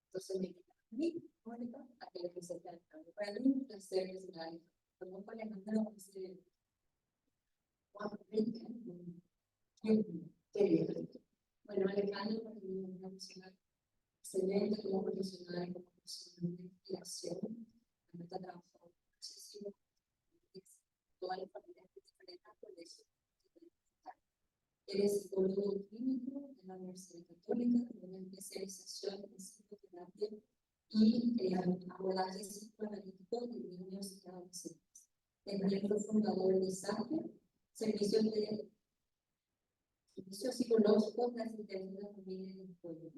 Entonces me dice, a mí, Mónica, a que le presente al cambio. Para mí es un placer presentar, como con la mandada, bueno, Alejandro, para mí es una persona excelente como profesional, como persona de inspiración, me está trabajando muchísimo, toda la familia es diferente, por eso él es psicólogo clínico de la Universidad Católica, con una especialización en psicoterapia y abordaje psicoanalítico de niños y adolescentes. Es miembro fundador de SAPE, Servicios Psicológicos de Asistencia a la Familia y el Pueblo,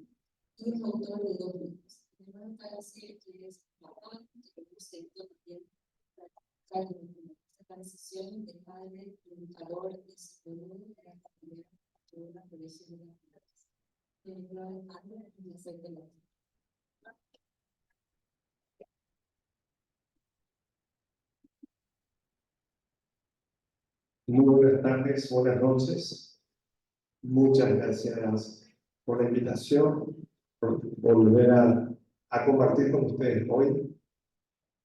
y es autor de 2 libros. Primero para decir que es papá, que representa también la transición de padre educador y psicólogo de la familia a toda la población de las mujeres. Bienvenido Alejandro, y un placer de la vida. Muy buenas tardes, buenas noches. Muchas gracias por la invitación, por volver a compartir con ustedes hoy.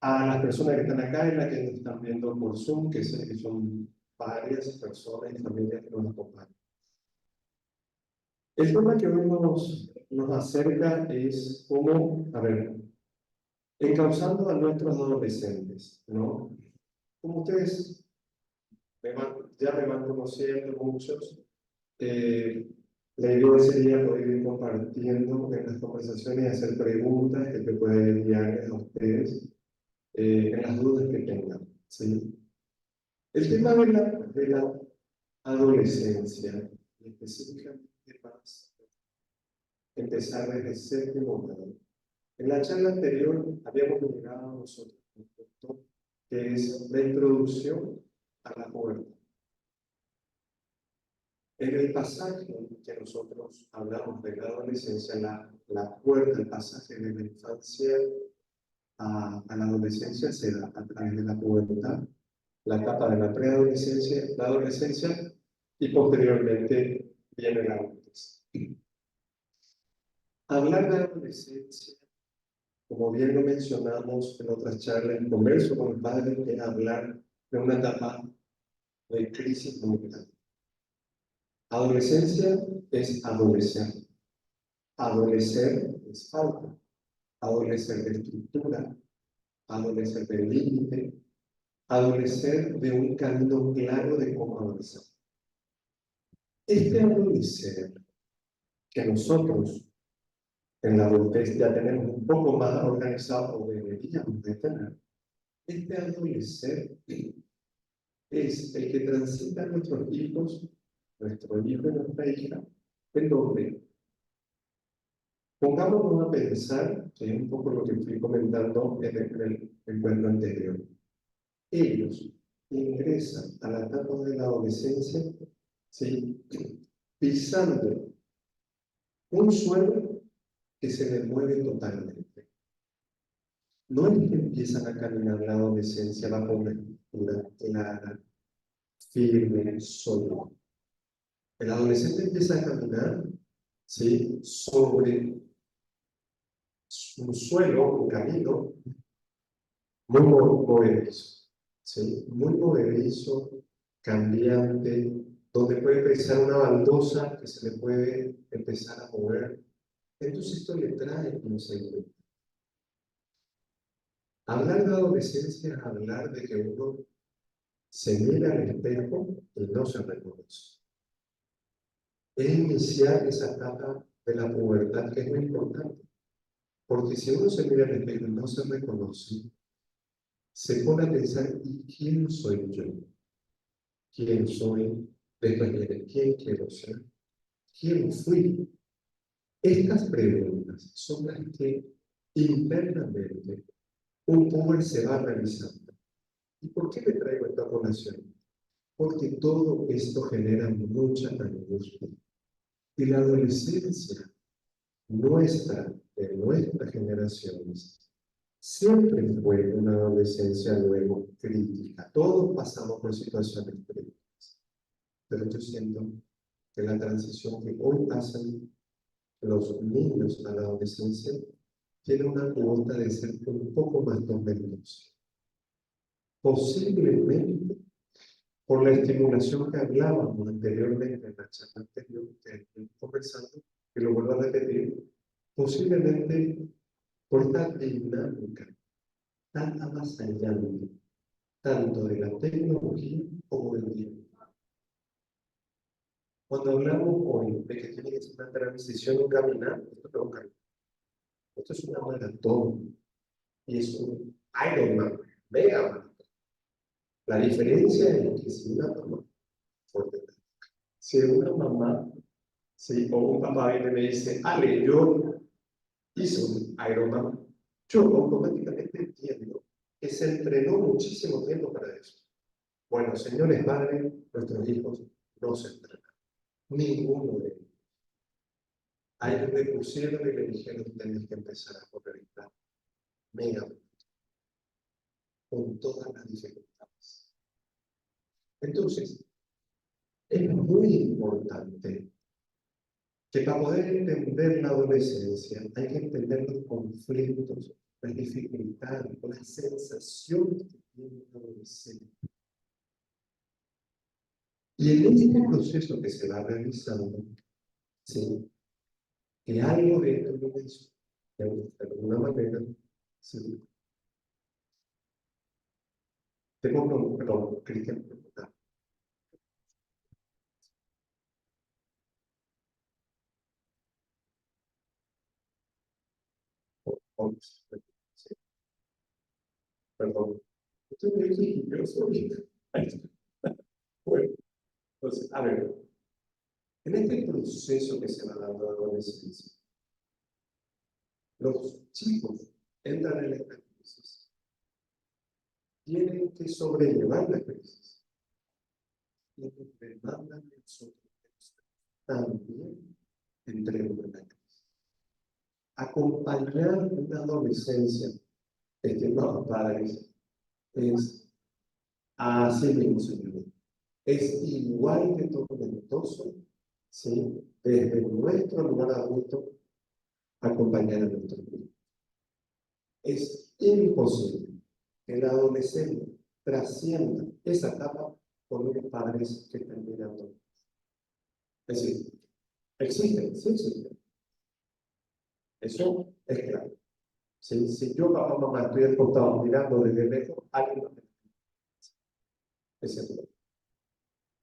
A las personas que están acá y las que nos están viendo por Zoom, que sé que son varias personas y familias que nos acompañan. El tema que hoy nos acerca es cómo, encauzando a nuestros adolescentes, ¿no? Como ustedes ya me van conociendo muchos, la idea sería poder ir compartiendo en las conversaciones y hacer preguntas que te pueden guiar a ustedes en las dudas que tengan, ¿sí? El tema de la adolescencia, y específicamente más, empezar desde séptimo grado. En la charla anterior habíamos llegado a nosotros un punto que es la introducción a la pubertad. En el pasaje que nosotros hablamos de la adolescencia, la puerta, el pasaje de la infancia a la adolescencia se da a través de la pubertad, la etapa de la preadolescencia, la adolescencia y posteriormente viene la adultez. Hablar de adolescencia, como bien lo mencionamos en otras charlas, en converso con el padre, es hablar de una etapa de crisis muy grande. Adolescencia es adolecer. Adolecer es falta. Adolecer de estructura. Adolecer de límite. Adolecer de un camino claro de cómo adolecer. Este adolecer que nosotros en la adultez ya tenemos un poco más organizado o deberíamos de tener, este adolecer es el que transita a nuestros hijos, nuestro hijo y nuestra hija, en donde pongámonos a pensar, que es un poco lo que fui comentando en el encuentro anterior. Ellos ingresan a la etapa de la adolescencia, ¿sí?, pisando un suelo que se les mueve totalmente. No es que empiezan a caminar la adolescencia bajo una estructura clara, firme, sólida. El adolescente empieza a caminar, ¿sí?, sobre un suelo, un camino muy movedizo, ¿sí?, muy movedizo, cambiante, donde puede pesar una baldosa que se le puede empezar a mover. Entonces esto le trae inseguridad. Hablar de adolescencia es hablar de que uno se mira al espejo y no se reconoce. Es iniciar esa etapa de la pubertad que es muy importante. Porque si uno se mira al espejo y no se reconoce, se pone a pensar, ¿y quién soy yo? ¿Quién soy? Después viene, ¿quién quiero ser? ¿Quién fui? Estas preguntas son las que internamente un puber se va realizando. ¿Y por qué le traigo esta colación? Porque todo esto genera mucha angustia. Y la adolescencia nuestra, de nuestras generaciones, siempre fue una adolescencia luego crítica. Todos pasamos por situaciones críticas. Pero yo siento que la transición que hoy pasan los niños a la adolescencia tiene una cuota de ser un poco más tormentosa. Posiblemente por la estimulación que hablábamos anteriormente en la charla anterior que estuvimos conversando, y lo vuelvo a repetir, posiblemente por esta dinámica tan avasallante, tanto de la tecnología como del tiempo. Cuando hablamos hoy de que tiene que ser una transición o caminar, esto no es un camino. Esto es una maratón y es un Ironman, mega maratón. La diferencia es que si una mamá, si una mamá o un papá viene y me dice, Ale, yo hice un Ironman, yo automáticamente entiendo que se entrenó muchísimo tiempo para eso. Bueno, señores padres, nuestros hijos no se entrenan. Ninguno de ellos. A ellos le pusieron y le dijeron que tenías que empezar a correr mega con todas las dificultades. Entonces, es muy importante que para poder entender la adolescencia hay que entender los conflictos, las dificultades, las sensaciones que tiene el adolescente. Y en este proceso que se va realizando, ¿sí? Que algo de esto lo hizo, de alguna manera, ¿sí? Perdón, Cristian, preguntar. Sí, perdón. Estoy aquí, yo soy. Bueno, entonces, a ver, en este proceso que se va dando de adolescencia, los chicos entran en esta crisis, tienen que sobrellevar la crisis y nos demandan de nosotros también entremos en la crisis. Acompañar una adolescencia, estimados padres, es así mismo, señor. Es igual de tormentoso, ¿sí? Desde nuestro lugar adulto, acompañar a nuestros hijos. Es imposible que el adolescente trascienda esa etapa con unos padres que están mirando. Es decir, existen, sí existen. Eso es claro. Si yo, papá, mamá, estoy acostado mirando desde lejos, alguien lo tiene. Ese es el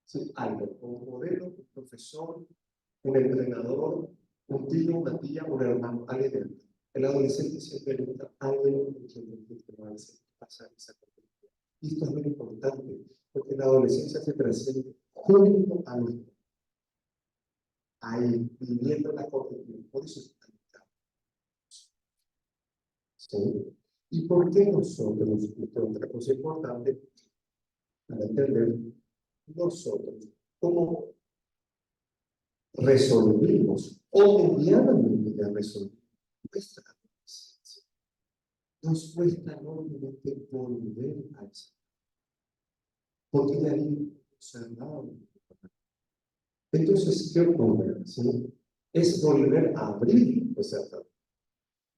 sí, algo, un modelo, un profesor, un entrenador, un tío, una tía, un hermano, alguien dentro. El adolescente siempre necesita alguien con quien pasar esa complejidad. Y esto es muy importante, porque la adolescencia se presenta junto a nosotros, ahí, viviendo la complejidad. Por eso es tan claro. ¿Sí? ¿Y por qué nosotros, esto es otra cosa importante, para entender, nosotros, cómo resolvimos o medianamente resolvimos nuestra adolescencia? Nos cuesta enormemente volver a esa, porque de ahí cerrado. Entonces, ¿qué ocurre? ¿Sí? Es volver a abrir esa etapa.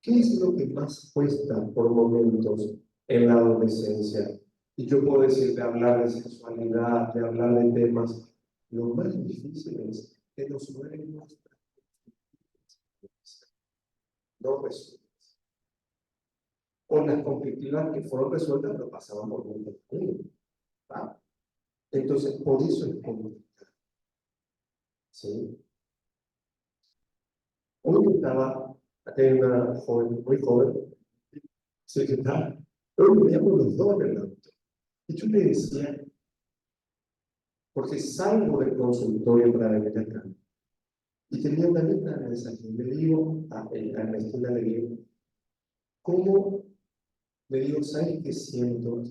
¿Qué es lo que más cuesta por momentos en la adolescencia? Y yo puedo decir de hablar de sexualidad, de hablar de temas. Lo más difícil es que nos mueren nuestras no resueltas. O las conflictivas que fueron resueltas pero pasaban por mucho tiempo. Entonces, por eso es complicado. ¿Sí? Hoy estaba en una joven, muy joven, sí que está, hoy veíamos los dos en el auto. Y yo le decía, porque salgo del consultorio para venir acá, y tenía una lista de mensajes, le digo a Ernestina, le digo, ¿cómo? Le digo, ¿sabes qué siento?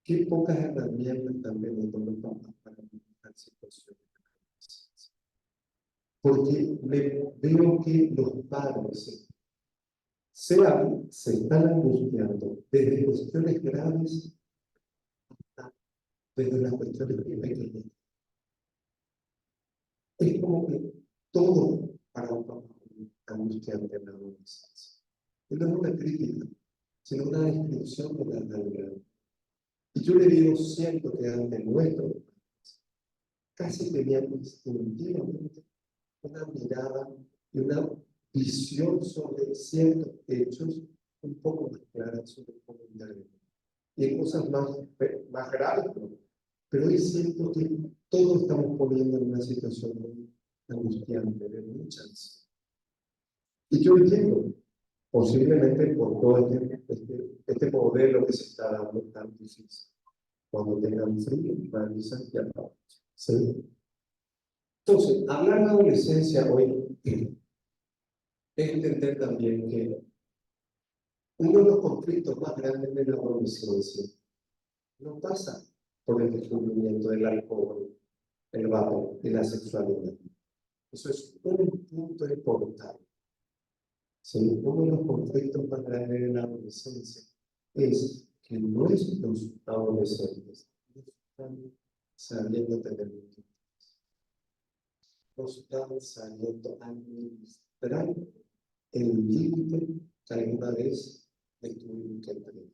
Qué pocas herramientas también nos dan los papás para manejar situaciones. Porque veo que los padres se están angustiando desde cuestiones graves hasta desde las cuestiones pequeñas. Es como que todo para un papá angustiante en la adolescencia. Y no es una crítica, sino una descripción de la realidad. Y yo le digo, siento que ante nuestro casi tenían instintivamente una mirada y una visión sobre ciertos hechos un poco más claras sobre la comunidad. Y hay cosas más graves, ¿no? Pero hoy siento que todos estamos poniendo en una situación muy angustiante, de mucha ansiedad. Y yo entiendo, posiblemente por todo este modelo que se está dando tan difícil. Cuando tengan frío, paralizan y apagan. ¿Sí? Entonces, hablar de adolescencia hoy es entender también que uno de los conflictos más grandes de la adolescencia no pasa por el descubrimiento del alcohol, el vapor y la sexualidad. Eso es un punto importante. ¿Sí? Uno de los conflictos más grandes de la adolescencia es que nuestros adolescentes no están sabiendo tener límites, no están sabiendo administrar el límite que alguna vez tuvimos que tener.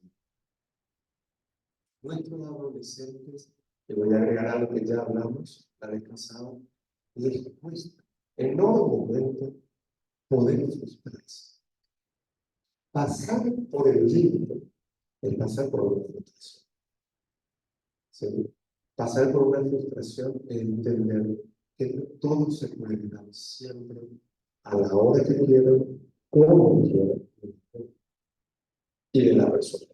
Nuestros adolescentes, y voy a agregar algo que ya hablamos la vez pasada, les cuesta enormemente poder frustrarse. Pasar por el límite es pasar por una frustración. ¿Sí? Pasar por una frustración es entender que todo se puede dar siempre a la hora que quieran, como quieran y de la persona.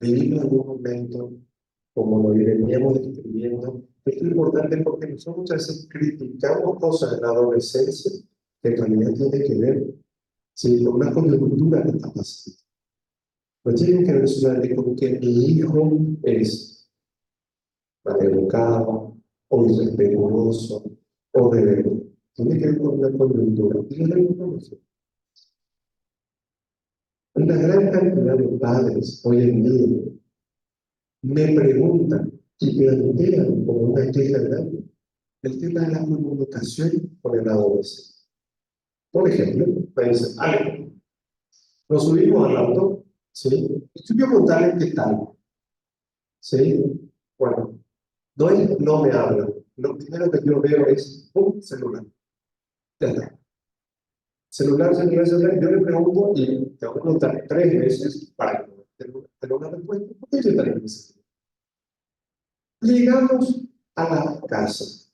Vivimos en un momento, como lo veníamos describiendo, esto es importante porque nosotros muchas veces criticamos cosas en la adolescencia que en realidad tienen que ver con una coyuntura que está pasando. No tiene que ver solamente con que mi hijo es maleducado, o irrespetuoso, o rebelde. Tiene que ver con una coyuntura. Y yo le digo, una gran cantidad de padres hoy en día me preguntan y plantean como una queja grande el tema de la comunicación con el adolescente. Por ejemplo, me dicen, Ale, nos subimos al auto, ¿sí? Y yo quiero contarles qué tal, ¿sí? Bueno, no me hablan. Lo primero que yo veo es un celular. Ya está. Celular. Yo le pregunto y te voy a preguntar 3 veces para que tener una respuesta. ¿Por qué yo también me celular? Llegamos a la casa.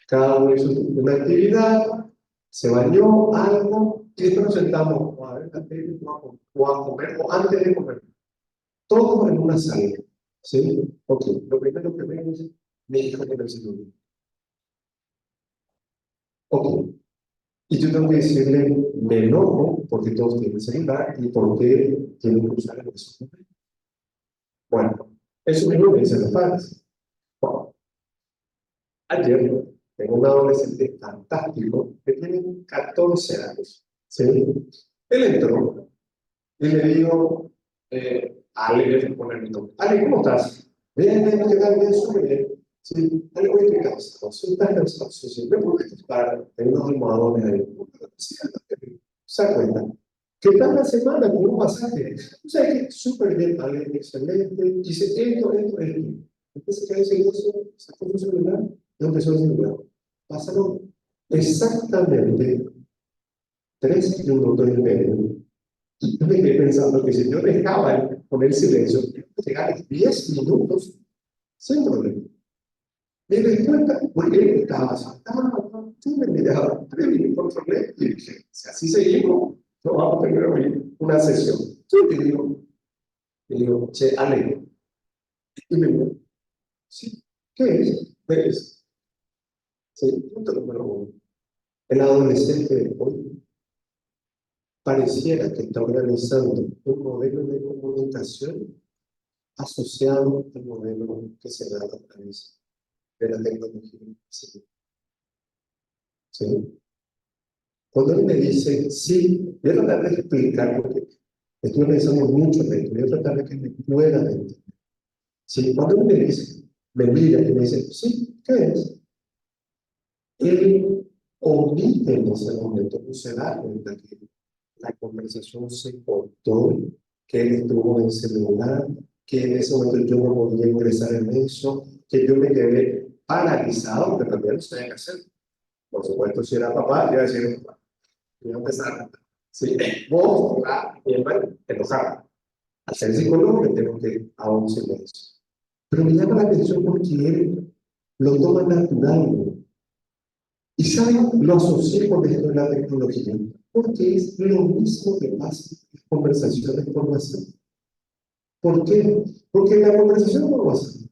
Cada uno hizo una actividad, se bañó, algo, y después nos sentamos a ver la tele o a comer, o antes de comer. Todo en una sala. ¿Sí? Ok, lo primero que veo es mi hijo con el celular. Ok, y yo tengo que decirle, me enojo porque todos tienen celular y porque tienen que usar el celular. Bueno, eso mismo me dicen los padres. Bueno, ayer tengo un adolescente fantástico que tiene 14 años. ¿Sí? Él entró y le digo, Ale, le voy a poner mi nombre. Ale, ¿cómo estás? Bien, bien, ¿qué tal? Bien, súper bien. Sí, Ale, hoy estoy cansado. Soy tan cansado. Sí, sí, me puedo estar en unos almohadones ahí. ¿Se da cuenta? ¿Qué tal la semana? ¿Cómo pasaste? O sea, que súper bien, Ale, excelente. Hice esto. Entonces, ¿qué hace eso? Sacó su celular y empezó a celular. Pasaron exactamente 3 minutos y medio. Y yo me quedé pensando que si yo dejaba poner silencio, iba a llegar 10 minutos sin problema. Me di cuenta, porque él estaba saltando, yo me miraba 3 minutos por problema y dije, si así seguimos, no vamos a tener hoy una sesión. Yo le digo, che, Ale, y me digo, sí, ¿qué es? ¿Ves? Sí, punto número 1. El adolescente de hoy pareciera que está organizando un modelo de comunicación asociado al modelo que se da a través de la tecnología. ¿Sí? ¿Sí? Cuando él me dice, sí, voy a tratar de explicar porque estoy pensando mucho en esto, voy a tratar de que me pueda entender. ¿Sí? Cuando él me dice, me mira y me dice, sí, ¿qué es? él omite en ese momento, no se da cuenta que la conversación se cortó, que él estuvo en ese lugar, que en ese momento yo no podía ingresar en eso, que yo me quedé paralizado, porque también no sabía qué hacer. Por supuesto, si era papá, iba a decir, iba a empezar, sí, vos, mi hermano, enojada. Al ser psicólogo me tengo que aún silencio. Pero me llama la atención porque él lo toma natural. Y saben, lo asocié con esto de la tecnología, porque es lo mismo que pasa en las conversaciones por WhatsApp. ¿Por qué? Porque en la conversación por WhatsApp,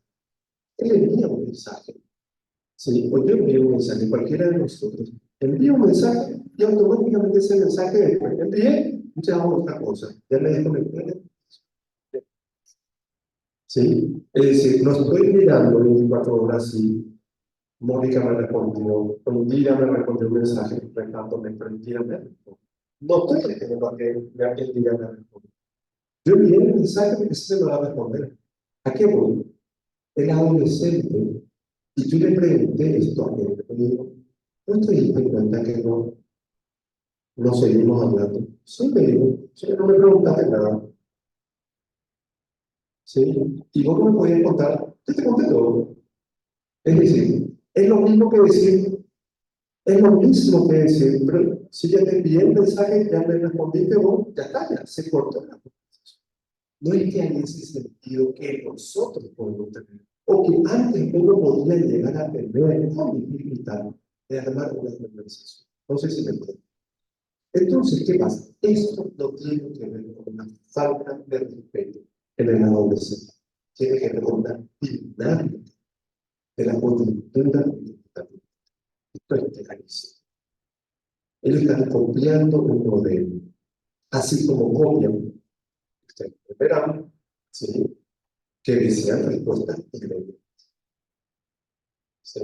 él envía un mensaje. ¿Sí? O yo envío un mensaje, cualquiera de nosotros envía un mensaje y automáticamente ese mensaje después envié, ya hago otra cosa, ya me desconecté. ¿Sí? Es decir, no estoy mirando 24 horas y Mónica me respondió, Indira me respondió un mensaje, retándome, pero Indira me respondió. No estoy esperando a que Indira me responda. Yo envié el mensaje porque se me va a responder. ¿A qué voy? El adolescente, y yo le pregunté esto a él, le digo, ¿no te diste cuenta que no seguimos hablando? Sí, me dijo, sí, no me preguntaste nada. Sí, y vos no me podías contar, yo te conté todo. Es decir, es lo mismo que decir, pero si ya te envié el mensaje, ya me respondiste vos, ya está, ya se cortó la conversación. No es que hay ese sentido que nosotros podemos tener, o que antes uno podía llegar a tener con dificultad de armar una conversación. No sé si me entienden. Entonces, ¿qué pasa? Esto no tiene que ver con una falta de respeto en el adolescente. Tiene que ver con una dinámica de la coyuntura. Esto es clarísimo. Ellos están copiando un modelo, así como copian, ustedes verán, ¿sí? Que desean respuestas inmediatas. ¿Sí?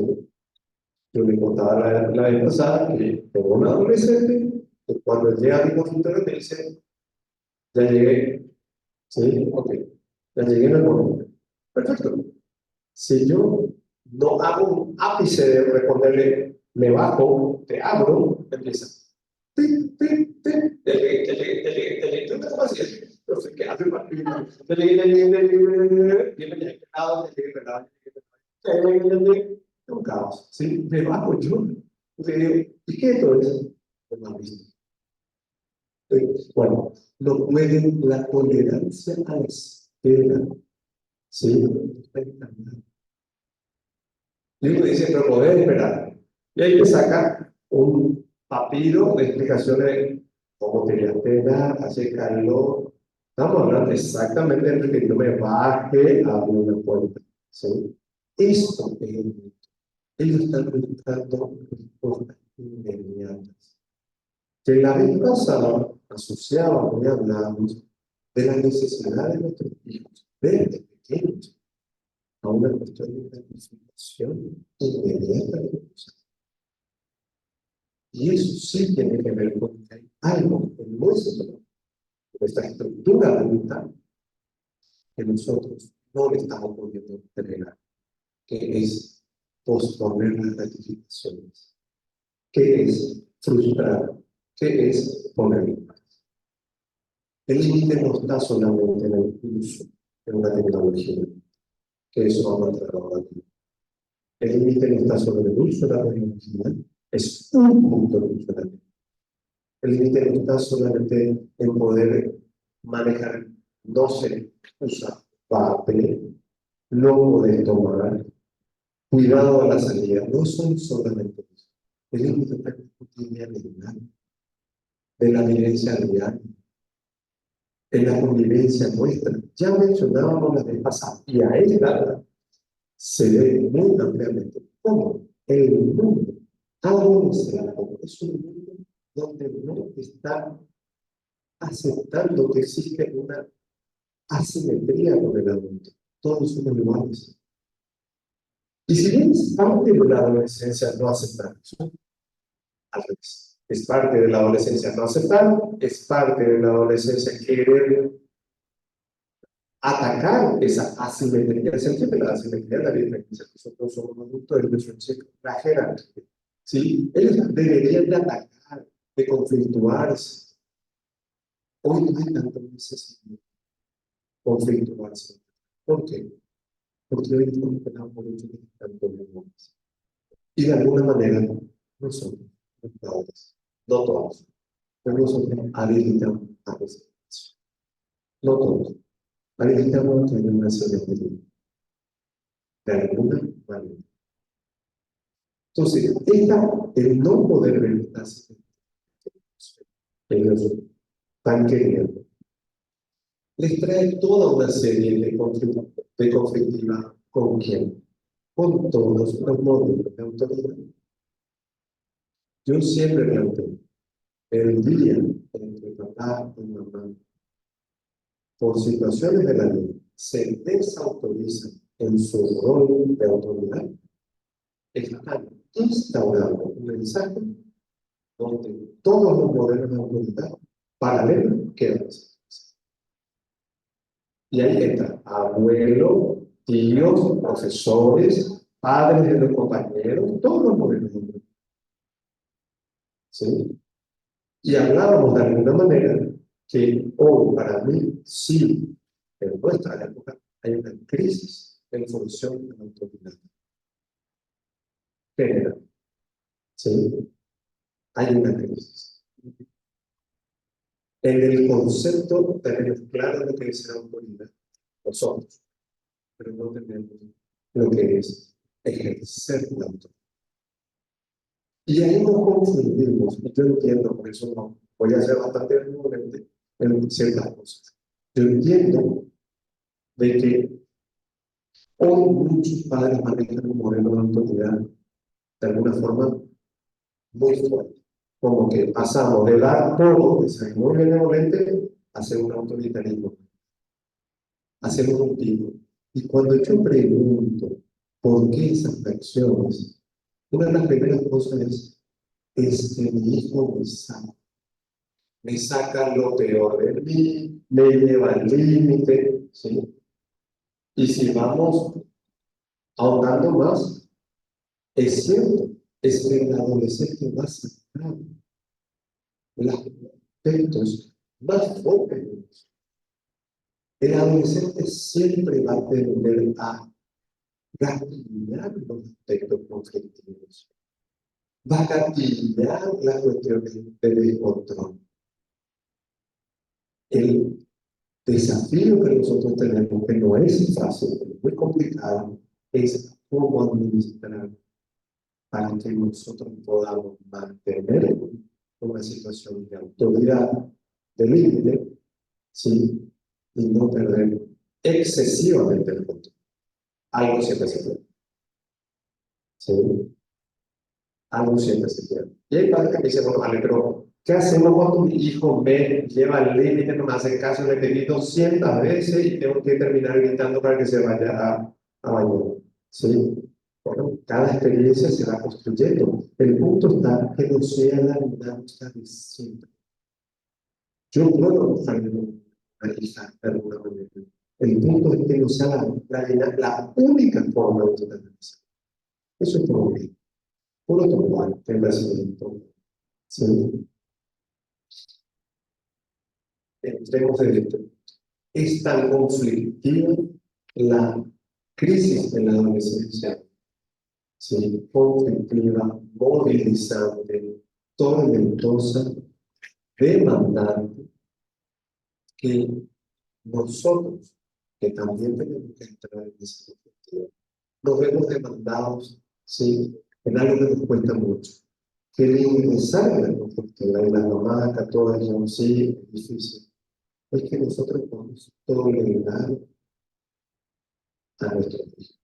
Yo le contaba la vez pasada que tengo un adolescente que cuando llega a mi consultorio me dice, ya llegué, ¿sí? Ok, ya llegué en el momento. Perfecto. Si yo no hago un ápice de responderle, me bajo, te abro, empieza. ¡Tic, tic, tic! Ya llegué, ya llegué, ya llegué, ya llegué. ¿Tú qué estás haciendo? No sé qué hace el partido. Ya llegué, ya llegué, ya llegué. Bien, ya llegué, pelado, ya llegué, pelado, ya llegué, ya llegué. Es un caos, ¿sí? Me bajo yo. ¿Y qué esto es? Pues no has visto. Bueno, no pueden la tolerancia a la espera, ¿sí? Y uno dice, pero poder esperar. Y ahí te saca un papiro de explicaciones de cómo te la pena, hace calor. Estamos hablando exactamente de que yo me baje a una puerta. ¿Sí? Esto es el mito. Ellos están buscando respuestas inmediatas. Que la vez pasada asociábamos y hablábamos de la necesidad de nuestros hijos, desde pequeños, a una cuestión de planificación inmediata de cosas. Y eso sí tiene que ver con que hay algo en nuestra estructura adulta que nosotros no le estamos pudiendo entregar, que es posponer las gratificaciones, que es frustrar, que es poner en paz. El límite no está solamente en el uso de una tecnología, que eso va a matar a la vida. El límite no está solo en el uso de la tecnología, es un punto de uso de la tecnología. El límite no está solamente en poder manejar, no se usa papel, no poder tomar, cuidado a la salida, no son solamente eso. El límite está en la cotidianidad de la vivencia diaria, en la convivencia nuestra. Ya mencionábamos la vez pasada, y a esta se ve muy ampliamente cómo el mundo adolescente es un mundo donde no está aceptando que existe una asimetría con el adulto. Todos somos iguales. Y si bien es parte de la adolescencia no aceptar eso, al revés. Es parte de la adolescencia no aceptar, es parte de la adolescencia querer atacar esa asimetría. Se entiende la asimetría de la diferencia. Nosotros somos adultos, ellos son chicos. La jerarquía. ¿sí? Ellos deberían de atacar, de conflictuarse. Hoy no hay tanta necesidad de conflictuarse. ¿Por qué? Porque hoy estamos penados por hechos que están problemas. Y de alguna manera, nosotros, los padres, no todos, pero nosotros habilitamos a veces. No todos. Habilitamos a que haya una selección de alguna manera. Entonces, el no poder ver esta ellos están queriendo, les trae toda una serie de conflictiva con quién, con todos los modelos de autoridad. Yo siempre planteo, el día en que papá y mamá, por situaciones de la ley, se desautorizan en su rol de autoridad, están instaurando un mensaje donde todos los modelos de autoridad paralelos quedan desaparecidos. Y ahí está abuelo, tíos, profesores, padres de los compañeros, todos los modelos de autoridad. ¿Sí? Y hablábamos de alguna manera que hoy, para mí, sí, en nuestra época, hay una crisis en función de la autoridad general. ¿Sí? Hay una crisis. En el concepto tenemos claro lo que es la autoridad, nosotros, pero no tenemos lo que es ejercer la autoridad. Y ahí nos confundimos, y yo entiendo, por eso no voy a ser bastante benevolente en ciertas cosas. Yo entiendo de que hoy muchos padres manejan un modelo de autoridad de alguna forma muy fuerte. Como que pasamos de dar todo, de ser muy benevolente, a ser un autoritarismo, a ser un tipo. Y cuando yo pregunto por qué esas reacciones, una de las primeras cosas es que mi hijo me saca lo peor de mí, me lleva al límite, ¿sí? Y si vamos ahondando más, es cierto, es que el adolescente va a sacar los aspectos más fuertes. El adolescente siempre va a tender a gatillar los aspectos conflictivos, va a gatillar las cuestiones de descontrol. El desafío que nosotros tenemos, que no es fácil, es muy complicado, es cómo administrar para que nosotros podamos mantener una situación de autoridad, de límite, ¿sí? Y no perder excesivamente el control. Algo siempre se pierde. ¿Sí? Algo siempre se pierde. Y hay padres que dicen, bueno, vale, pero ¿qué hacemos cuando mi hijo me lleva al límite, no me hace caso, le pedí 200 veces y tengo que terminar gritando para que se vaya a bañar? ¿Sí? Bueno, cada experiencia se va construyendo. El punto está que no sea la dinámica de siempre. Yo puedo analizar de alguna manera. El punto es que no sea la única forma de analizar. Eso es todo bien. Por otro lado, el brasileño, ¿sí? Entremos en esto. Es tan conflictiva la crisis de la adolescencia, ¿sí? Conflictiva, movilizante, tormentosa, demandante, que nosotros, que también tenemos que entrar en esa perspectiva, nos vemos demandados, ¿sí? En algo que nos cuesta mucho. Que el ingresar en la perspectiva y la mamá, que todas dicen, sí, es difícil, es que nosotros podemos tolerar a nuestro hijo,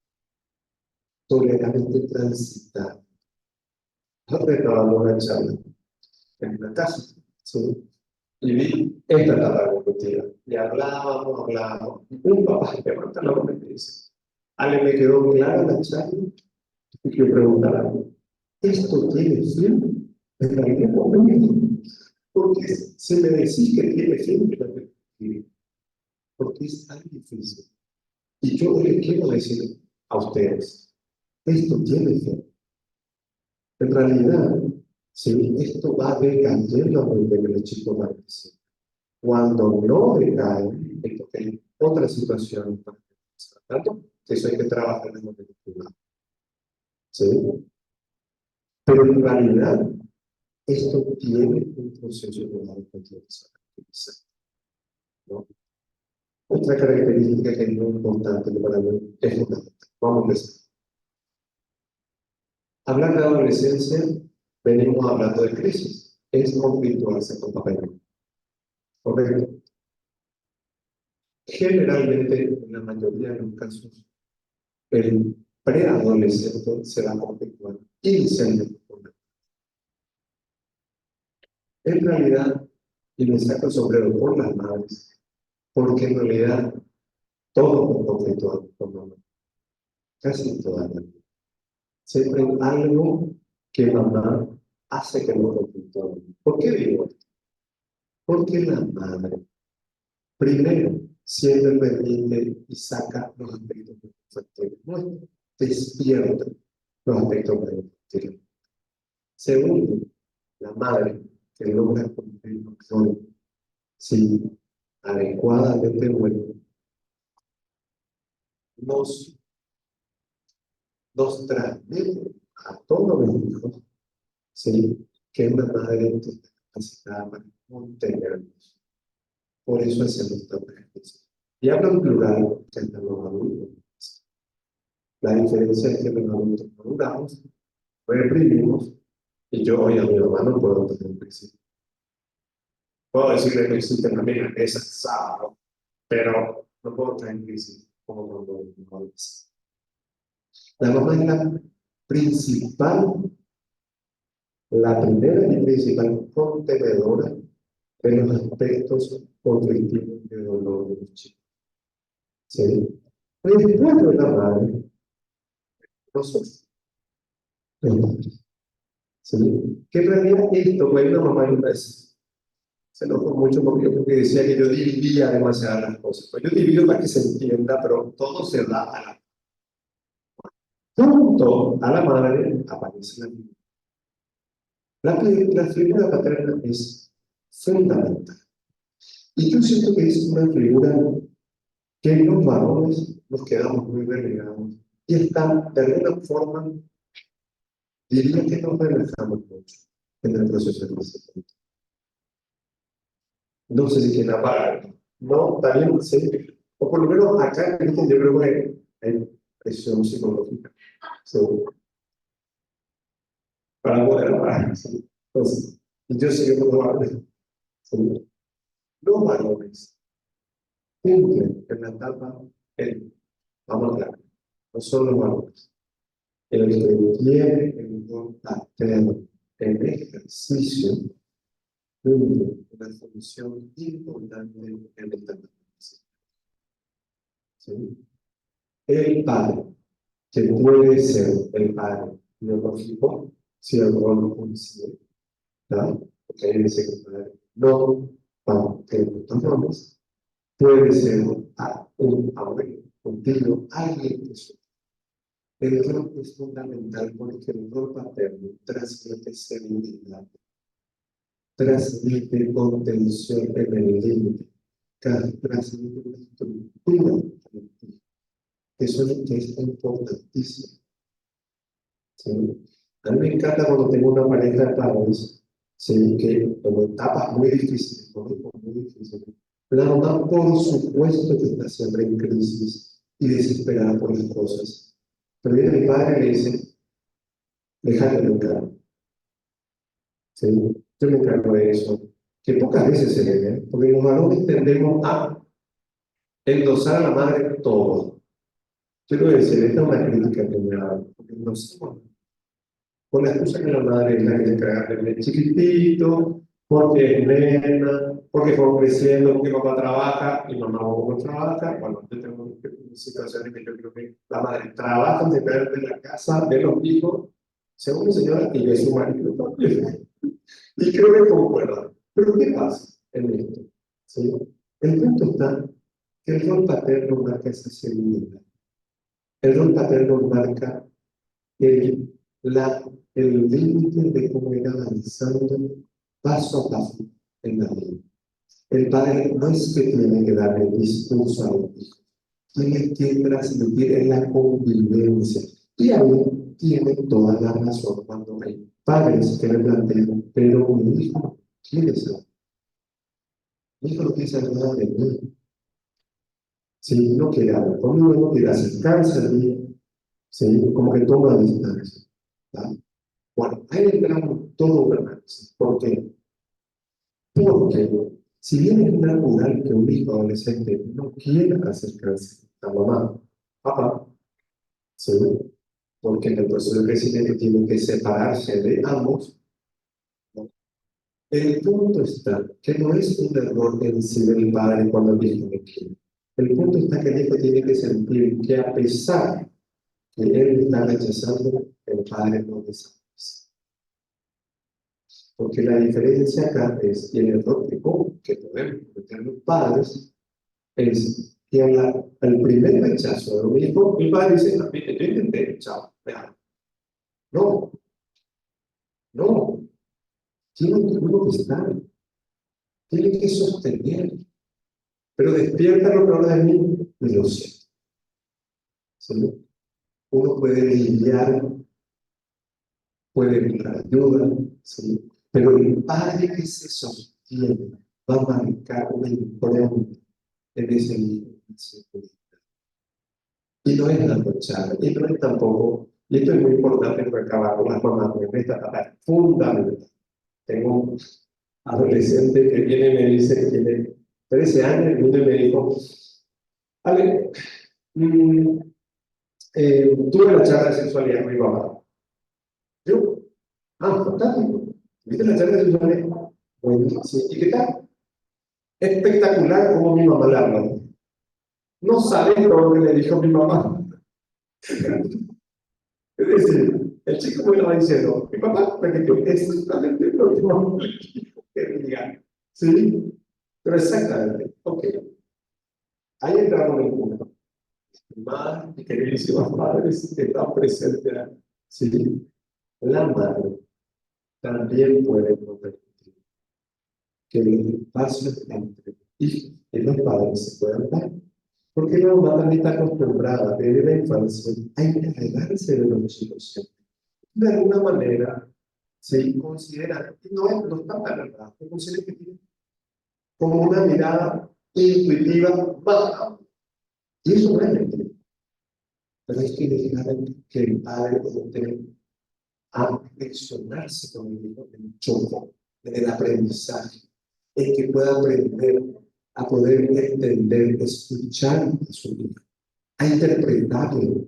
tolerar este transitar. Yo estaba en una charla en una casa, ¿sí? Y vi esta etapa evolutiva. Y hablábamos. Un papá levanta la mano y me dice, Ale, me quedó clara la charla y quiero preguntar algo. ¿Esto tiene fin en algún momento? Porque si me decís que tiene fin, yo te digo, porque es tan difícil. Y yo les quiero decir a ustedes, esto tiene fin, En realidad, sí, esto va decayendo a medida que los chicos van creciendo. Cuando no decae, es porque hay otra situación para empezar. Tanto que eso hay que trabajar en el momento privado. ¿Sí? Pero en realidad, esto tiene un proceso de automatización, ¿no? Otra característica que es muy importante para mí es fundamental. Vamos a empezar. Hablar de adolescencia, venimos hablando de crisis. Es conflictuarse con papá y mamá. Correcto. Generalmente, en la mayoría de los casos, el preadolescente se va a conflictuar inicialmente con él. En realidad, y me saco el sombrero por las madres, porque en realidad todos nos conflictuamos con mamá. Casi todas las veces. Siempre hay algo que mamá hace que nos conflictuemos. ¿Por qué digo esto? Porque la madre, primero, siempre permite y saca los aspectos infantiles nuestros, despierta los aspectos infantiles. Segundo, la madre que logra cumplir un rol, sí, adecuadamente bueno, nos transmite a todos los hijos, sí, que una madre que está capacitada para contenerlos. Por eso hacemos tantas cosas. Y hablo en plural, que es de los adultos. La diferencia es que los adultos maduramos, reprimimos, y yo hoy a mi mamá no puedo tener un principio. Puedo decirle que existe también esa sábado, pero no puedo estar en crisis como cuando no es. La mamá es la principal, la primera y principal contenedora de los aspectos conflictivos de dolor de los chicos. ¿Sí? Después de la madre, nosotros, los padres. ¿Sí? Que en realidad esto, pues una mamá y una vez se enojó mucho porque decía que yo dividía demasiado las cosas. Pues yo divido para que se entienda, pero todo se da a la. Junto a la madre aparece la figura. La figura paterna es fundamental. Y yo siento que es una figura que los varones nos quedamos muy relegados. Y está, de alguna forma, diría que nos relajamos mucho en el proceso de crecimiento. No sé si quieren apagar. No, también sí. O por lo menos acá, yo creo que hay presión psicológica. So, para poder apagar. ¿Sí? Entonces, y yo sé que no lo hablo. ¿Sí? Los varones cumplen en la etapa, vamos a hablar, no son los varones. El que tiene el rol paterno en ejercicio cumple una función importante en esta etapa. ¿Sí? El padre, que puede ser el padre biológico, si el rol coincide, ¿verdad? Porque ahí dice que el padre no parte de los roles, puede ser un abuelo, un tío, alguien que es. El rol es fundamental porque el rol paterno transmite seguridad, transmite contención en el límite, transmite una estructura que es importantísimo. ¿Sí? A mí me encanta cuando tengo una pareja de padres, ¿sí? Que en etapas muy difíciles, muy difíciles, la mamá por supuesto que está siempre en crisis y desesperada por las cosas. Pero viene el padre y le dice, déjate de encargo. ¿Sí? Yo me encargo de eso. Que pocas veces se ve, ¿eh? Porque los varones tendemos a endosar a la madre todo. Yo le voy a decir, esta es una crítica que me hago, porque no sé, con la excusa que la madre es la que se encarga de chiquitito, porque es nena, porque fue creciendo, porque papá trabaja y mamá poco trabaja. Bueno, yo tengo situaciones que yo creo que la madre trabaja de la casa, de los hijos, según mi señora, y ve su marido también. Y creo que concuerdan. Pero ¿qué pasa en esto? ¿Sí? El punto está que el rol paterno marca esa seguridad. El rol paterno marca el el límite de cómo ir avanzando paso a paso en la vida. El padre no es que tiene que darle discurso a los hijos, tiene que transmitir en la convivencia. Y ahí tiene toda la razón cuando hay padres que le plantean, pero mi hijo quiere saber. Mi hijo no quiere saber nada de mí. Si no quiere hablar conmigo, no quiere acercarse a mí, ¿sí? Como que toma distancia. ¿Tá? Bueno, ahí entramos todo un análisis. ¿Por qué? Porque si bien es natural que un hijo adolescente no quiera acercarse a mamá, papá, ¿sí? Porque en el proceso de crecimiento tiene que separarse de ambos, ¿no? El punto está que no es un error en sí del padre cuando el hijo no quiere. El punto está que el hijo tiene que sentir que a pesar que él está rechazando, el padre no desaparece. Porque la diferencia acá es, y el error que podemos cometer los padres, es que al primer rechazo de un hijo, el padre dice, no, mire, yo intenté, chao, vean. No, no, tiene que uno que estar, tiene que sostener, pero despierta lo peor de mí y lo sé. ¿Sí? Uno puede lidiar, puede buscar ayuda, ¿sí? Pero el padre que se sostiene va a marcar una impronta en ese niño. Y no es la luchar, y no es tampoco, y esto es muy importante para acabar con las mamás, porque esta etapa es fundamental. Tengo un adolescente que viene y me dice que tiene 13 años, y me dijo, Ale, tuve la charla de sexualidad con mi papá. Yo, fantástico. ¿Viste la charla de sexualidad? Bueno, sí. ¿Y qué tal? Espectacular como mi mamá la habla. No sabe todo lo que le dijo mi mamá. Es decir, el chico me lo va diciendo, mi papá me dijo exactamente lo que mamá me dijo que diga. ¿Sí? Pero exactamente, ok. Ahí entramos en el punto. Más y queridísimas madres que están presentes, ¿sí? La madre también puede permitir que los espacios entre hijos y los padres se puedan dar. Porque la mamá también está acostumbrada desde la infancia a encargarse de los chicos siempre. De alguna manera, se considera, y no está tan verdad, se considera que tiene como una mirada intuitiva baja. Y eso no es mentira. Pero es que dejar que el padre pueda a reflexionarse con el hijo en el choco, en el aprendizaje, en que pueda aprender a poder entender, escuchar a su hijo, a interpretarlo.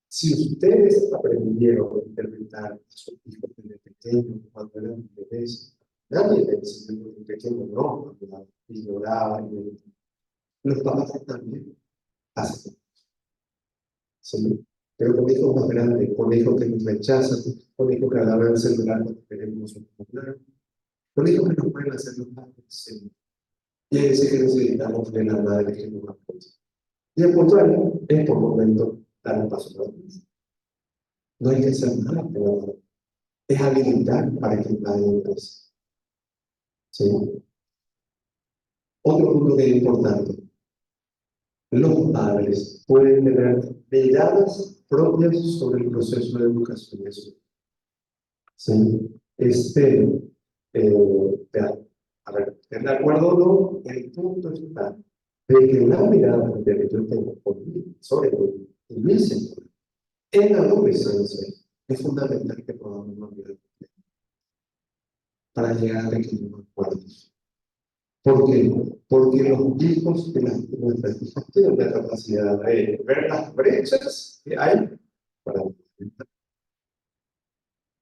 Si ustedes aprendieron a interpretar a sus hijos desde pequeños, cuando eran bebés, nadie les enseñó desde pequeño, no, cuando ignoraba, los papás también hacen. ¿Sí? Pero con hijos más grandes, con hijos que nos rechazan, con hijos que agarran el celular cuando queremos un celular, con hijos que nos pueden hacer los padres. ¿Sí? Y es decir que necesitamos de la madre que nos apoya. Y el contrario es por momento dar un paso para atrás. No hay que hacer nada, pero es habilitar para que el padre empiece. ¿Sí? Otro punto que es importante. Los padres pueden tener miradas propias sobre el proceso de educación de su hijo. ¿Sí? A ver, ¿de acuerdo o no? El punto está de que la mirada que yo tengo sobre mi sector en la adolescencia es fundamental que podamos mirar para llegar a pequeños acuerdos. ¿Por qué? Porque los hijos de nuestras hijas tienen la capacidad de ver las brechas que hay para enfrentar.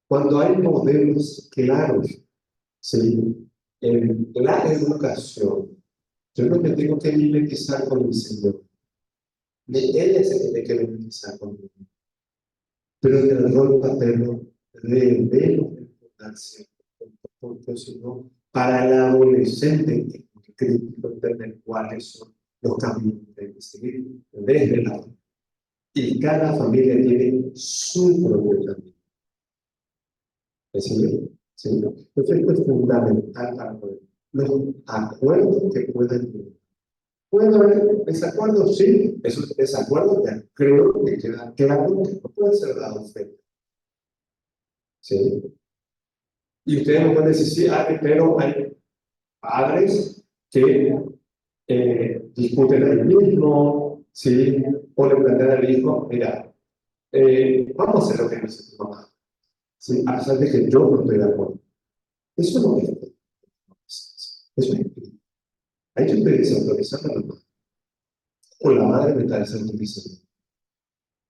Cuando hay modelos claros, ¿sí? En la educación, yo no me tengo que mimetizar con el Señor, ni ella se tiene que mimetizar conmigo. Pero en el rol paterno debemos importancia, porque si no, para el adolescente es crítico entender cuáles son los caminos que hay que seguir desde la familia. Y cada familia tiene su propio camino. ¿Sí? ¿Sí? Entonces esto es fundamental para poder. Los acuerdos que pueden tener. ¿Puede haber desacuerdos? Sí, esos desacuerdos ya creo que queda claro que no pueden ser dados fe. ¿Sí? Y ustedes me pueden decir, sí, pero hay padres que discuten al mismo, ¿sí? O le plantean al hijo, mira, vamos a hacer lo que dice tu mamá, ¿sí? A pesar de que yo no estoy de acuerdo. Eso no es. Eso es. Hay que desautorizar a la mamá. O la madre me está desautorizando.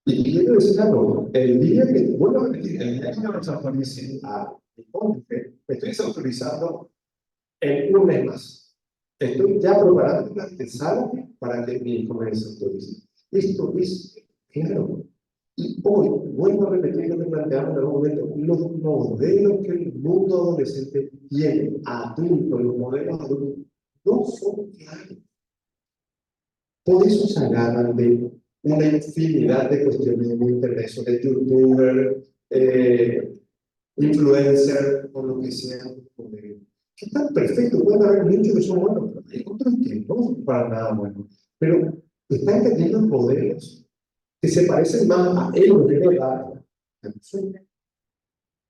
Y quiero decir algo, el día que, vuelvo a repetir, el día que yo desautorice a mi cónyuge, me estoy desautorizando en un mes más. Estoy ya preparando la antesala para que mi hijo me desautorice. Esto es claro. Y hoy, vuelvo a repetir lo que planteamos en algún momento, los modelos que el mundo adolescente tiene, adultos, los modelos adultos, no son claros. Por eso se agarran de una infinidad de cuestiones en internet, de youtuber, influencer, o lo que sea. Que están perfectos, pueden haber muchos que son buenos, pero hay otros que no son para nada buenos. Pero están teniendo modelos que se parecen más a ellos de verdad.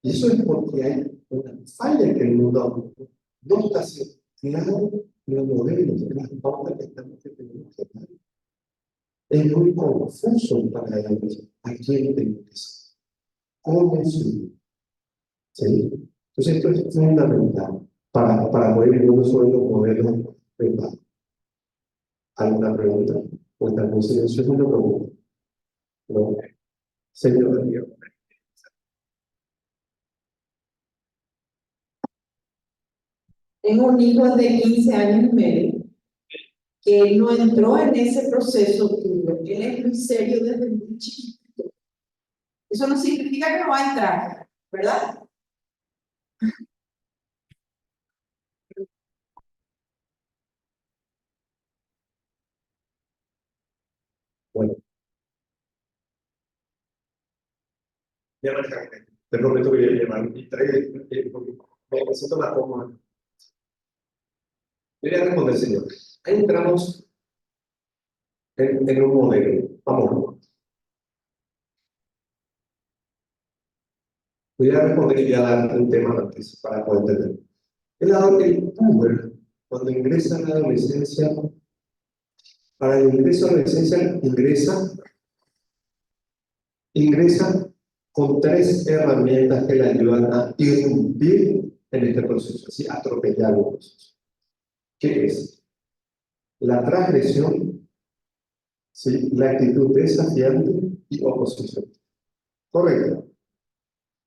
Y eso es porque hay una falla que el mundo adulto no está haciendo claro los modelos, las pautas que estamos teniendo que dar. Es muy confuso para ellos a quién tengo que ser, cómo soy. ¿Sí? Entonces esto es fundamental para poder vivir sobre los modelos de paz. ¿Alguna pregunta? ¿O está en silencio? Es una pregunta. ¿No? Señor Dios. Tengo un hijo de 15 años y medio que no entró en ese proceso tuyo. Él es muy serio desde muy chiquito. Eso no significa que no va a entrar, ¿verdad? Bueno, ya me encargué. Te prometo que voy a llevar mi tres, porque me siento más cómodo. Voy a responder, señor. Ahí entramos en un modelo. Vamos. Voy a responder y voy a dar un tema antes para poder entender. El puber, cuando ingresa a la adolescencia, para el ingreso a la adolescencia ingresa con tres herramientas que le ayudan a irrumpir en este proceso, así atropellar el proceso. ¿Qué es? La transgresión, ¿sí? La actitud desafiante y oposición. ¿Correcto?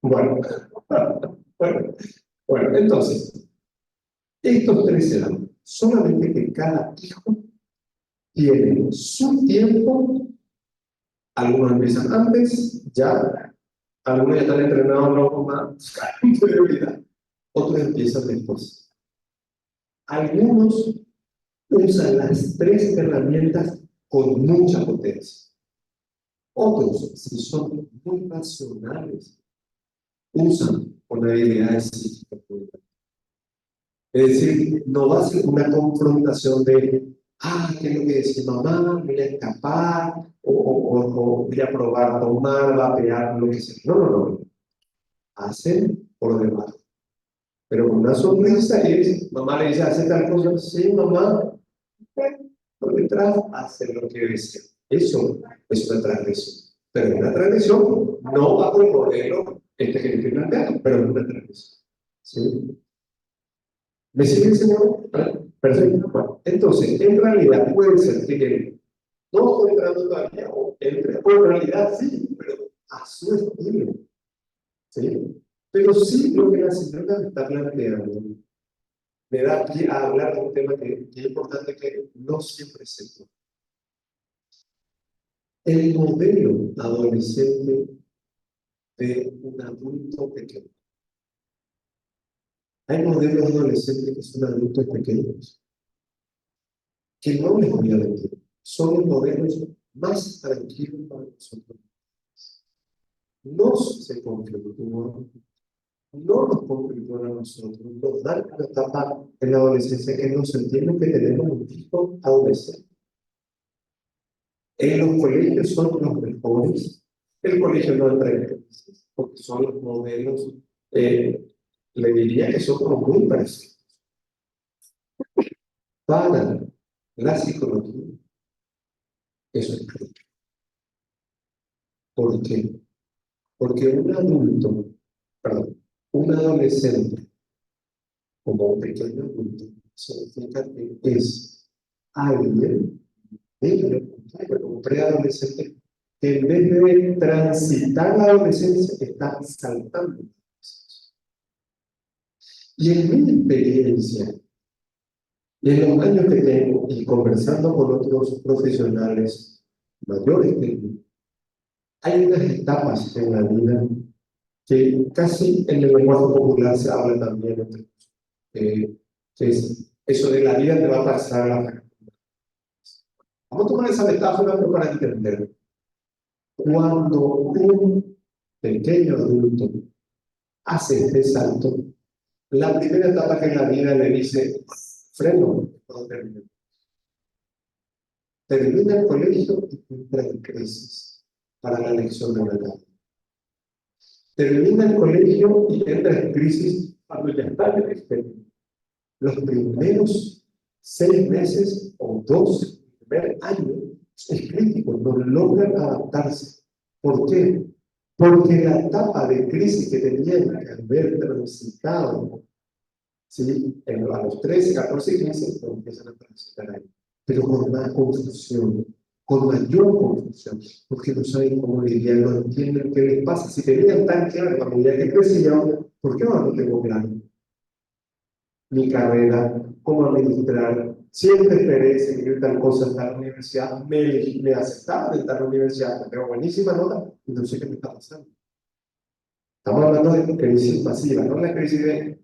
Bueno, bueno, entonces, estos tres se dan, solamente que cada hijo tiene su tiempo. Algunos empiezan antes, ya, algunos ya están entrenados no con más anterioridad, otros empiezan después. Algunos usan las tres herramientas con mucha potencia. Otros, si son muy racionales, usan con habilidades psíquicas. Es decir, no va a ser una confrontación de, ¿qué es lo que decía mamá? Voy a escapar, o voy a probar tomar, vapear, lo que sea. No, no, no. Hacen por debajo. Pero con una sonrisa es, mamá le dice, hace tal cosa, sí, mamá, por detrás, hace lo que desea. Eso es una transgresión. Pero una transgresión no bajo el modelo que te estoy planteando, pero es una transgresión. ¿Sí? ¿Me sigue, señor? Perfecto. Bueno, entonces, en realidad puede ser que él no esté entrando todavía, o entre, o en realidad sí, pero a su estilo. ¿Sí? Pero sí lo que la señora me está planteando me da pie a hablar de un tema que es importante que no siempre se toca. El modelo adolescente de un adulto pequeño. Hay modelos adolescentes que son adultos pequeños, que no les voy a mentir, son los modelos más tranquilos para nosotros. No se conflictúan, no nos configuran a nosotros, nos dan una etapa en la adolescencia que nos sentimos que tenemos un hijo adolescente. En los colegios son los mejores. El colegio no entra en crisis, porque son los modelos, le diría que son como muy parecidos. Para la psicología, eso es crítico. ¿Por qué? Porque un adulto, perdón, un adolescente, como un pequeño adulto, significa que es alguien, un preadolescente, que en vez de transitar la adolescencia, está saltando. Y en mi experiencia, y en los años que tengo, y conversando con otros profesionales mayores que yo, hay unas etapas en la vida que casi en el lenguaje popular se habla también, que es eso de la vida te va a pasar a la factura. Vamos a tomar esa metáfora pero para entender. Cuando un pequeño adulto hace este salto, la primera etapa que en la vida le dice, freno, no termino. Termina el colegio y entra en crisis para la elección de una carrera. Termina el colegio y entra en crisis cuando ya está en el exterior. Los primeros 6 meses o 2 del primer año es crítico, no logran adaptarse. ¿Por qué? Porque la etapa de crisis que tenían que haber transitado, ¿sí? A los 13, 14 meses, no empiezan a transitar ahí. Pero con más confusión, con mayor confusión, porque no saben cómo lidiar, no entienden qué les pasa. Si tenían tan claro la medida que crecían, ¿por qué ahora no tengo claro mi carrera, cómo administrar? Siempre esperé seguir tal cosa en la universidad, me aceptaron en tal universidad, tengo buenísima nota y no sé qué me está pasando. Estamos hablando de crisis pasiva, no la crisis de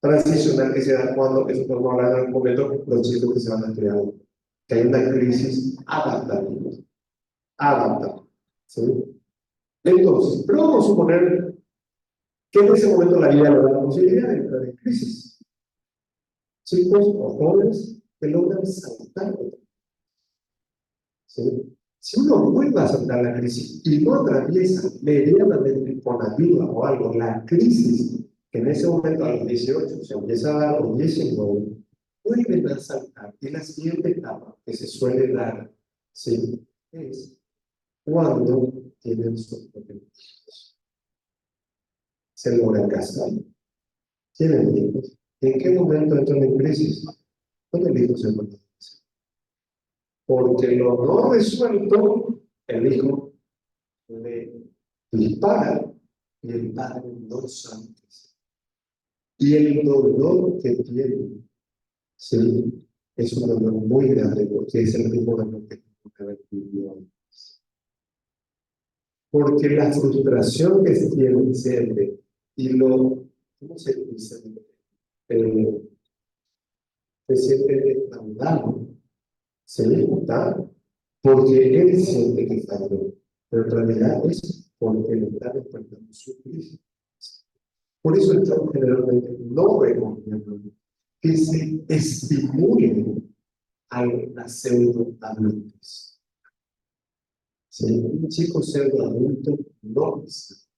transicional que se da cuando, eso podemos hablar en algún momento, los chicos que se van a estudiar, que hay una crisis adaptativa. ¿Sí? Entonces, pero vamos a suponer que en ese momento la vida no da la posibilidad de entrar en crisis. Chicos o jóvenes que logran saltar. ¿Sí? Si uno vuelve a saltar la crisis y no atraviesa medianamente con ayuda o algo la crisis que en ese momento a los 18 se empieza a dar a los 19, vuelven a saltar. Y la siguiente etapa que se suele dar, ¿sí? Es cuando tienen sus propios hijos. Se logran casar, tienen hijos. ¿En qué momento entran en crisis? Cuando el hijo se muere. Porque lo no resuelto, el hijo le dispara y el padre no sabe. Y el dolor que tiene, sí, es un dolor muy grande porque es el mismo dolor que tuvo que haber vivido antes. Porque la frustración que se tiene siempre y lo, ¿cómo se dice? Se siente defraudado, se está porque él siente que falló, pero en realidad es porque le está despertando su crisis. Por eso yo generalmente no recomiendo que se estimule a la pseudo-adultez. Si un chico pseudo-adulto no es.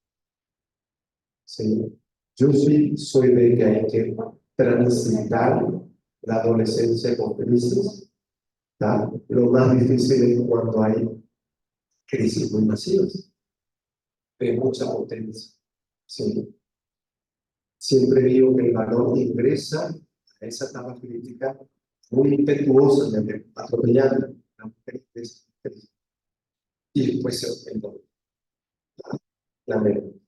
¿Sí? Yo sí soy de que hay que transitar la adolescencia con crisis. ¿Tá? Lo más difícil es cuando hay crisis muy masivas, de mucha potencia. ¿Sí? Siempre digo que el valor ingresa a esa etapa crítica muy impetuosa, atropellando la mujer y después se ofende la mente.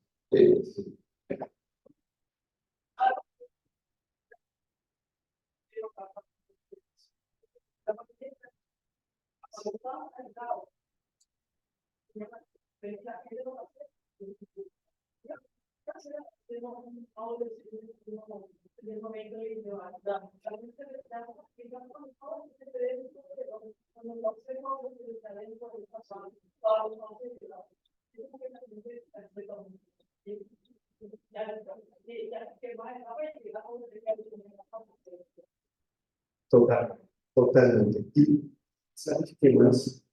Totalmente. Y ¿sabes qué más?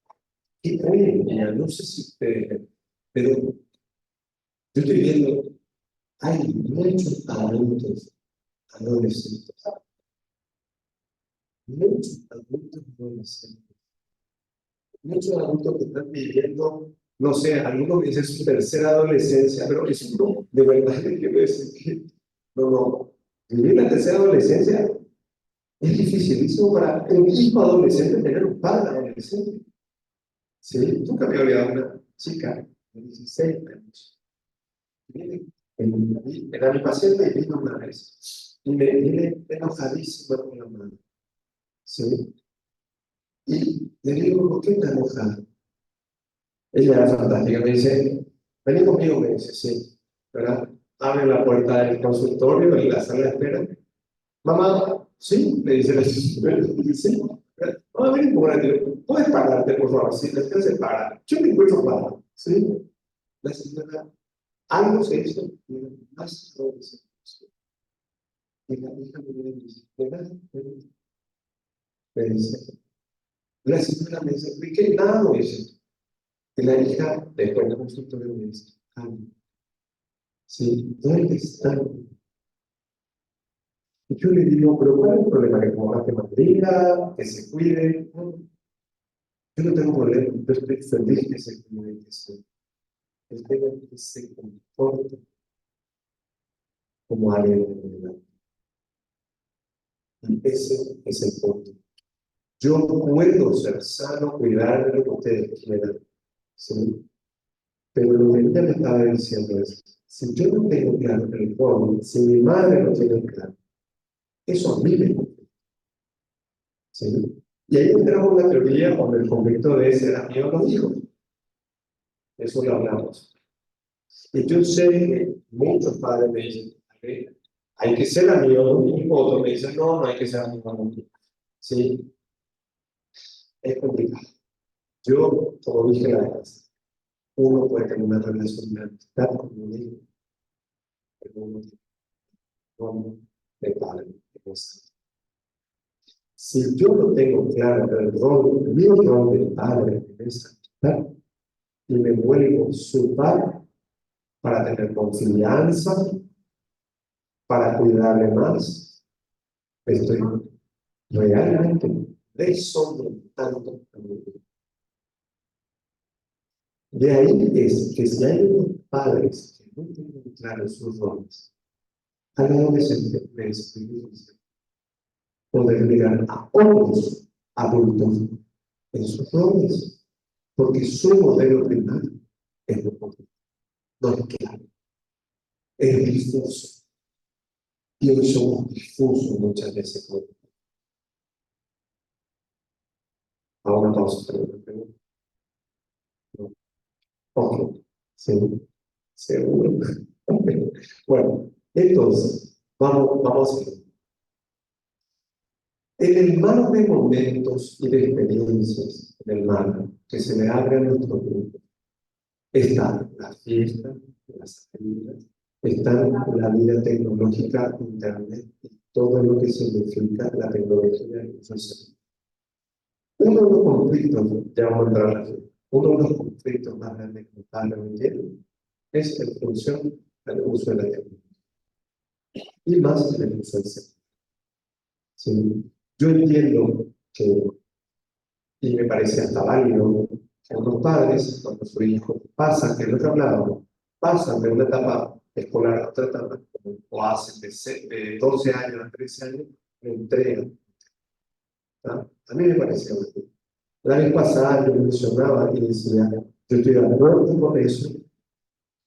Que hoy en día, no sé si ustedes, pero yo estoy viendo, hay muchos adultos adolescentes, muchos adultos que están viviendo, no sé, algunos dicen su tercera adolescencia, pero eso no, de verdad le quiero decir que, no, vivir la tercera adolescencia es dificilísimo para un hijo adolescente tener un padre adolescente. Sí, nunca me había dado una chica de 16 años. Viene era mi paciente y vino una vez. Y me viene enojadísima con la madre. ¿Sí? Y le digo, ¿por qué está enojada? Ella era fantástica. Me dice, vení conmigo, me dice, sí. ¿Verdad? Abre la puerta del consultorio y la sala de espera. Mamá, sí, me dice la señora. Sí. Mamá, ven un poco, ¿puedes pararte, por favor? Sí, la señora se para. Yo me encuentro parado. ¿Sí? La señora, algo se hizo, más todo se hizo. Y la hija me dice, ¿verdad? Me dice, la señora me dice, ¿y qué nada lo hizo? Y la hija, después del consultorio, me dice, sí, ¿dónde están? Y yo le digo, pero ¿cuál es el problema? Que tu mamá te mantenga, que se cuide. No, yo no tengo problema, yo estoy feliz que se cuide, que se. El tema es que se comporte como alguien de verdad. Y ese es el punto. Yo puedo ser sano, cuidar de lo que ustedes quieran, ¿sí? Pero lo que ella me estaba diciendo es, si yo no tengo claro el rol, si mi madre no tiene claro, eso a mí me conflicto, ¿sí? Y ahí entramos en la teoría con el conflicto de ser amigo con hijos. Eso lo hablamos. Y yo sé que muchos padres me dicen, hay que ser amigo de un hijo, otros me dicen, no, no hay que ser amigo de un hijo. ¿Sí? Es complicado. Yo, como dije la vez, uno puede tener una relación de amistad con un hijo, pero uno tiene un de padre. Si yo no tengo claro el rol, mi rol de padre en esa amistad, y me vuelvo su padre para tener confianza, para cuidarle más, estoy realmente desorientando a mi hijo. De ahí es que si hay unos padres que no tienen claros sus roles, al adolescente es muy difícil poder mirar a otros adultos en sus roles, porque su modelo primario es lo completo, no es claro, es difuso. Y hoy somos difusos muchas veces. Ahora pausa, pero no. Ok, sí, seguro. Bueno, entonces, vamos a ver. En el mar de momentos y de experiencias en el mar que se le abre a nuestro grupo, está la fiesta, las salidas, está la vida tecnológica, internet y todo lo que significa la tecnología en nuestro ser. Uno de los conflictos, ya vamos a entrar aquí, uno de los conflictos más grandes que están hoy es en función del uso de la tecnología y más en el uso del ser. ¿Sí? Yo entiendo que, y me parece hasta válido, que unos padres, cuando su hijo pasa, que es lo que hablábamos, pasan de una etapa escolar a otra etapa, o hacen de 12 años a 13 años, lo entregan. ¿Tá? A mí me parece válido. La vez pasada yo mencionaba y decía, yo estoy de acuerdo con eso,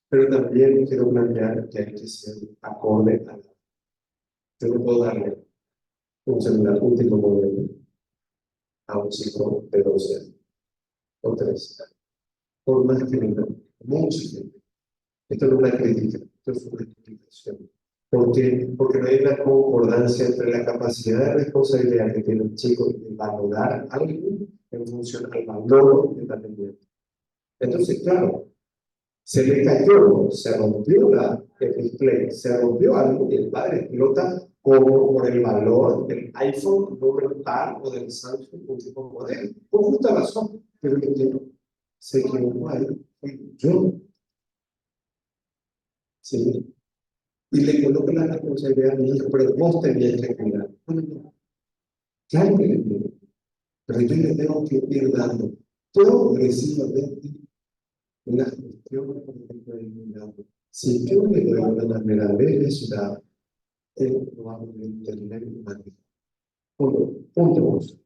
pero también quiero plantear que hay que ser acorde a la. Yo no puedo darle un celular último modelo a un chico de 12 años o 13 años. Por más que venga mucha gente. Esto no es una crítica, esto es una explicación. ¿Por qué? Porque no hay una concordancia entre la capacidad de responsabilidad que tiene un chico de valorar algo en función al valor que está teniendo. Entonces, claro, Se le cayó, se rompió el display, se rompió algo y el padre explota como por el valor del iPhone número tal o del Samsung último modelo. Por justa razón, pero el que se equivocó ahí fui yo. ¿Sí? Y le coloco la responsabilidad a mi hijo, pero vos tenías que cuidar. Bueno, no. Claro que le cuido, pero yo le tengo que ir dando progresivamente una gestión, por ejemplo, del cuidado. Si yo le doy una manera de ciudad, él probablemente tener un manejo. Punto dos.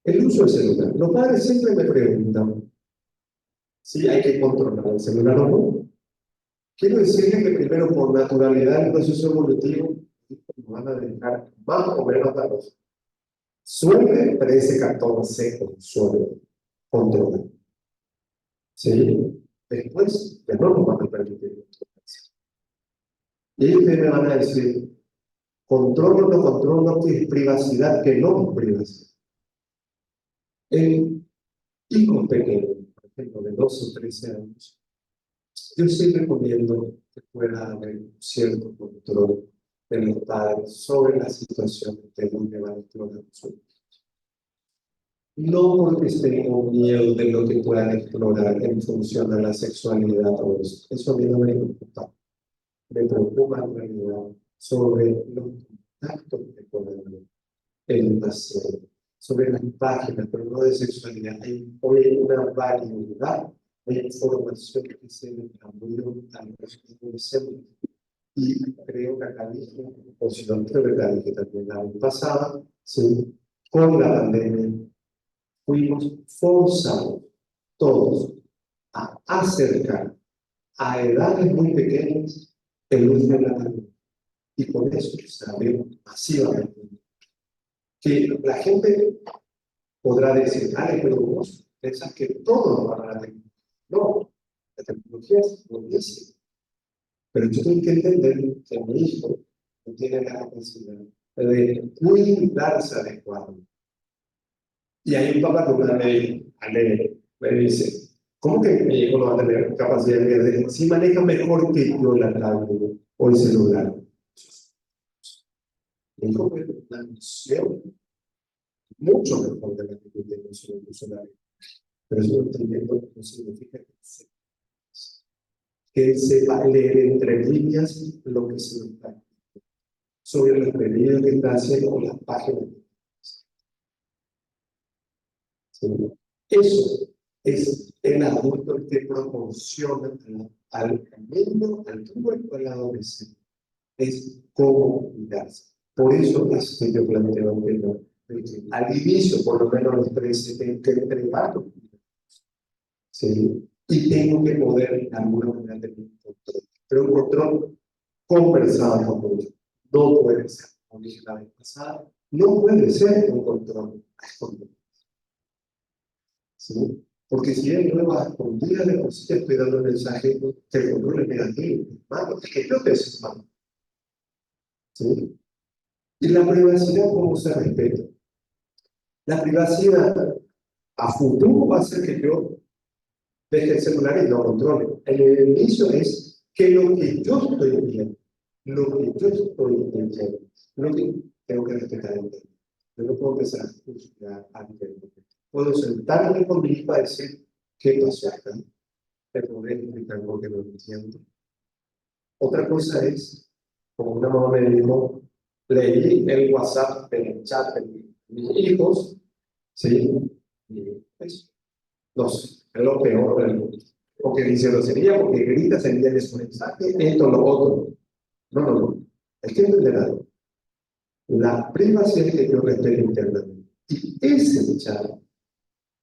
El uso del celular. Los padres siempre me preguntan si hay que controlar el celular o no. Quiero decirle que primero, por naturalidad del proceso evolutivo, nos van a dejar más o menos datos. Suele 13, 14 con suelo controlar. ¿Sí? Después, ya no nos van a permitir controlarse. Y ustedes me van a decir, controlo o no controlo, que es privacidad, que no es privacidad. En hijos pequeños, por ejemplo, de 12 o 13 años, yo sí recomiendo que pueda haber un cierto control de los padres sobre la situación de donde van a explorar sus hijos. No porque tengo miedo de lo que puedan explorar en función de la sexualidad o eso. Eso a mí no me preocupa. Me preocupa en realidad sobre los contactos que puedan haber en el paseo, sobre las páginas, pero no de sexualidad. Hay hoy una variedad de información que se desarrolló a los adolescentes. Y creo que acá mismo, o si no, creo que acá que también la vez pasada, ¿sí? Con la pandemia, fuimos forzados todos a acercar a edades muy pequeñas el uso de la tecnología. Y con eso se abrió masivamente. Que la gente podrá decir, Ale, pero vos pensás que todo va a la tecnología. No, la tecnología es buenísima. Pero yo tengo que entender que mi hijo no tiene la capacidad de cuidarse adecuadamente. Y hay un papá que una vez me dice, ¿cómo que mi hijo no va a tener capacidad de cuidarse? Si maneja mejor que yo la tablet o el celular. Mi hijo tiene una noción mucho mejor de la que yo tengo sobre el usuario. Pero eso no significa que él sepa leer entre líneas lo que se nos está sobre los pedidos que está haciendo o las páginas. ¿Sí? Eso es el adulto que proporciona al niño, al joven o al adolescente. Es cómo cuidarse. Por eso es que yo planteo que al inicio, por lo menos los 13, tengo que entregarlo. ¿Sí? Y tengo que poder, de alguna manera, tener un control. Pero un control conversado con ellos. No puede ser, como dije la vez pasada, no puede ser un control a escondidas. ¿Sí? Porque si él no va a escondidas, de por sí te estoy dando el mensaje que el control es negativo. Hermano, es que yo te soy malo. ¿Sí? Y la privacidad, ¿cómo se respeta? La privacidad a futuro va a ser que yo deje el celular y lo controle. En el inicio es que lo que yo estoy viendo, lo que yo estoy entendiendo, lo que tengo que respetar el tema. Yo no puedo empezar a juzgar a nivel. Puedo sentarme con mi hijo a decir, ¿qué pasó acá? Te podré explicar por qué no lo entiendo. Otra cosa es, como una mamá me dijo, leí el WhatsApp del chat de mis hijos, ¿sí? Y pues, no sé, es lo peor del mundo. Porque dice grosería, porque grita, se envía ese mensaje, esto, lo otro. No. Es que entender algo. La privacidad que yo respeto internamente. Y ese chat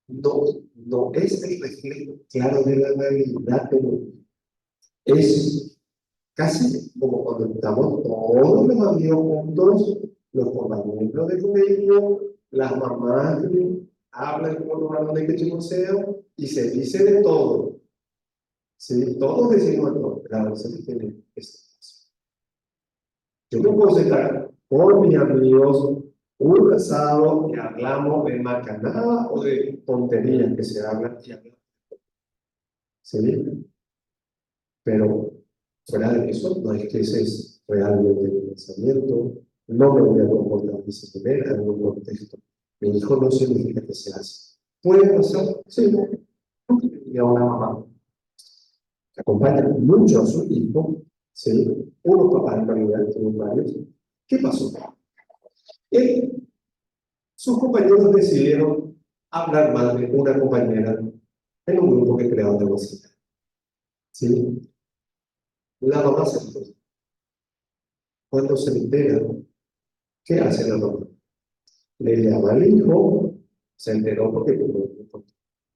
no es el reflejo claro de la realidad del mundo. Es casi como cuando estamos todos los amigos juntos, los compañeros de colegio, las mamás que hablan con los varones que chismoseo y se dice de todo. Sí, todos decimos todo, claro, se tiene ese caso. Yo no puedo sentar con mis amigos un asado y hablamos de macanada o de tonterías que se hablan y hablan. ¿sí? Pero fuera de eso, no es que ese es realmente mi pensamiento, no me voy a comportar de esa manera en un contexto. Mi hijo no significa que se hace. ¿Puede pasar? Sí. Y a una mamá que acompaña mucho a su hijo, ¿sí? Unos papás en realidad, tengo varios. ¿Qué pasó? Sus compañeros decidieron hablar mal de una compañera en un grupo que crearon de música. ¿Sí? La mamá se entera. Cuando se entera, ¿qué hace la mamá? Le llama al hijo, se enteró porque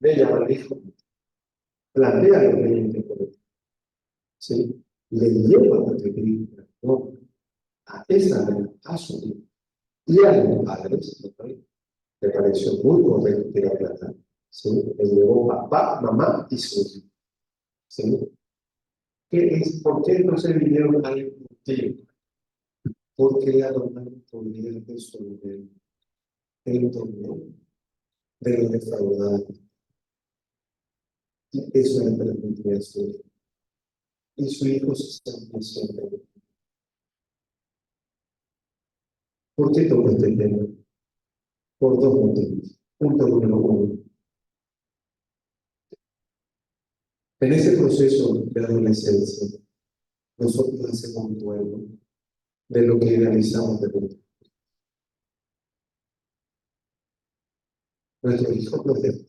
le llama al hijo, plantea los límites, ¿sí? Le lleva a pedir perdón a esa a su hijo y a los padres, ¿no? Me pareció muy correcto que la plata, ¿sí? Le llevó papá, mamá y su hijo, ¿sí? ¿Por qué no se vinieron al contigo? Porque la mamá podía resolver el problema de los defraudados. Y eso le permitía a su hijo. Y su hijo se sentía siempre. ¿Por qué toco este tema? Por dos motivos. Punto número uno. En ese proceso de adolescencia, nosotros hacemos duelo de lo que idealizamos de nosotros. Nuestros hijos nos dejan.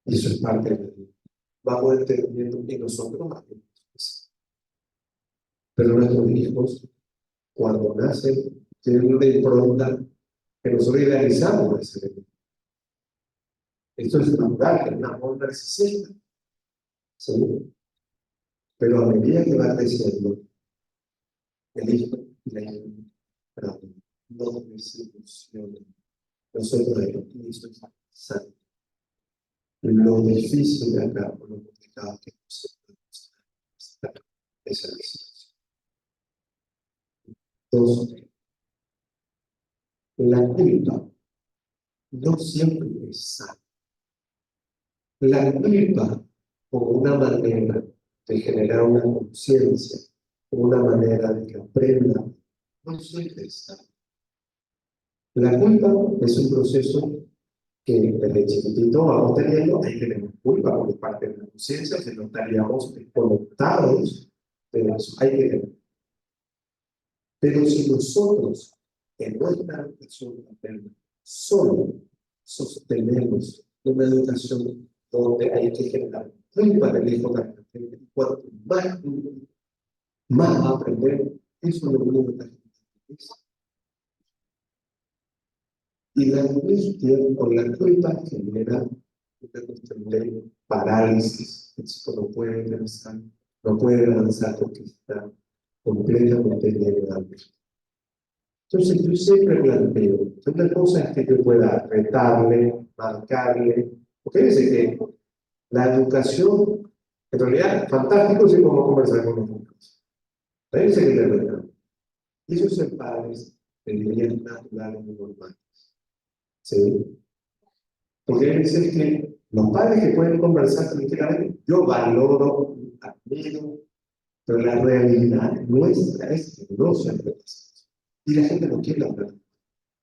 Y eso es parte de la vida. Vamos entendiendo que nosotros hacemos. Pero nuestros hijos, cuando nacen, tienen una impronta que nosotros idealizamos de ese bebé. Esto es natural, es una amor narcisista. ¿Sí? Pero a medida que va creciendo, el hijo y la hija no desilusionan. Nosotros y eso es sano. Lo difícil de acá, por lo complicado que nosotros es el desilusión. Entonces, la culpa no siempre es sana. La culpa, como una manera de generar una conciencia, una manera de que aprenda, no siempre es sana. La culpa es un proceso que desde chiquitito vamos teniendo, hay que tener culpa por parte de la conciencia, que no estaríamos desconectados de eso, hay que tener. Pero si nosotros, en nuestra educación paterna, solo sostenemos una educación donde hay que generar culpa del hijo también, y cuanto más culpa, más va a aprender, eso es lo único que es. Y la angustia por la culpa genera una cuestión de parálisis. El chico no puede pensar, no puede avanzar porque está completamente lleno. Entonces yo siempre planteo, una cosa es que yo pueda retarle, marcarle, porque dice que la educación, en realidad, fantástico si podemos conversar con los niños. Dice que le retar. Y eso es el padre de niñas naturales y normales. ¿Sí? Porque él dice que los padres que pueden conversar tranquilamente, yo valoro, admiro, pero la realidad nuestra es que no se pasa. Y la gente no quiere hablar.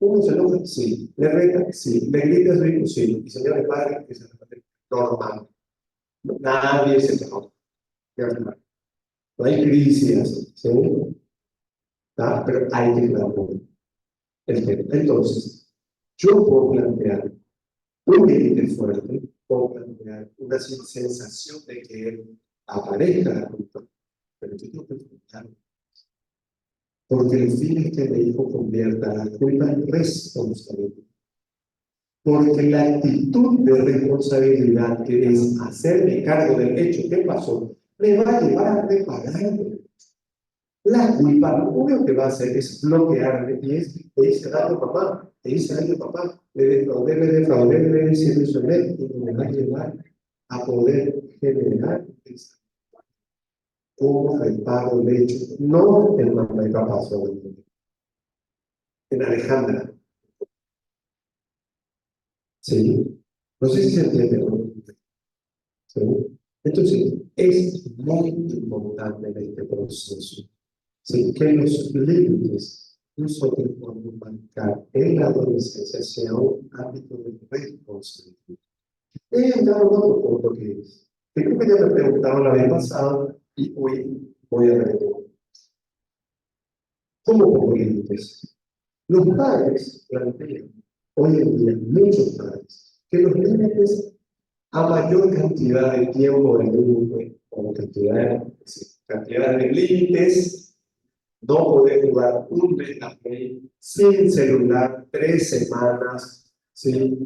¿Uno se enoja? Sí. ¿Le reta? Sí. ¿Le grita a su hijo? Sí. Y señores padres, que es normal. Nadie se enoja. No hay crisis, ¿sí? ¿Ah? Pero hay que hablar. Entonces, yo puedo plantear un límite fuerte, puedo plantear una sensación de que aparezca la culpa, pero yo tengo que enfrentarlo. Porque el fin es que mi hijo convierta la culpa en responsabilidad. Porque la actitud de responsabilidad que es hacerme cargo del hecho que pasó, me va a llevar a repararme. La culpa lo único que va a hacer es bloquearme y es, le hice daño a papá, le hice daño a papá, le defraudé, le desilusioné y me va a llevar a poder generar como reparo el hecho, no en mamá y papá solamente, en Alejandra. Sí, no sé si se entiende, ¿no? ¿sí? Entonces, es muy importante en este proceso, ¿sí? Que los límites nosotros podemos marcar en la adolescencia sea un ámbito de responsabilidad. He entrado en otro punto que creo que ya me preguntaron la vez pasada y hoy voy a retomar. ¿Cómo pongo límites? Los padres plantean hoy en día, muchos padres, que los límites a mayor cantidad de tiempo de límite o cantidad de límites, no poder jugar un mes a play sin celular 3 semanas, ¿sí?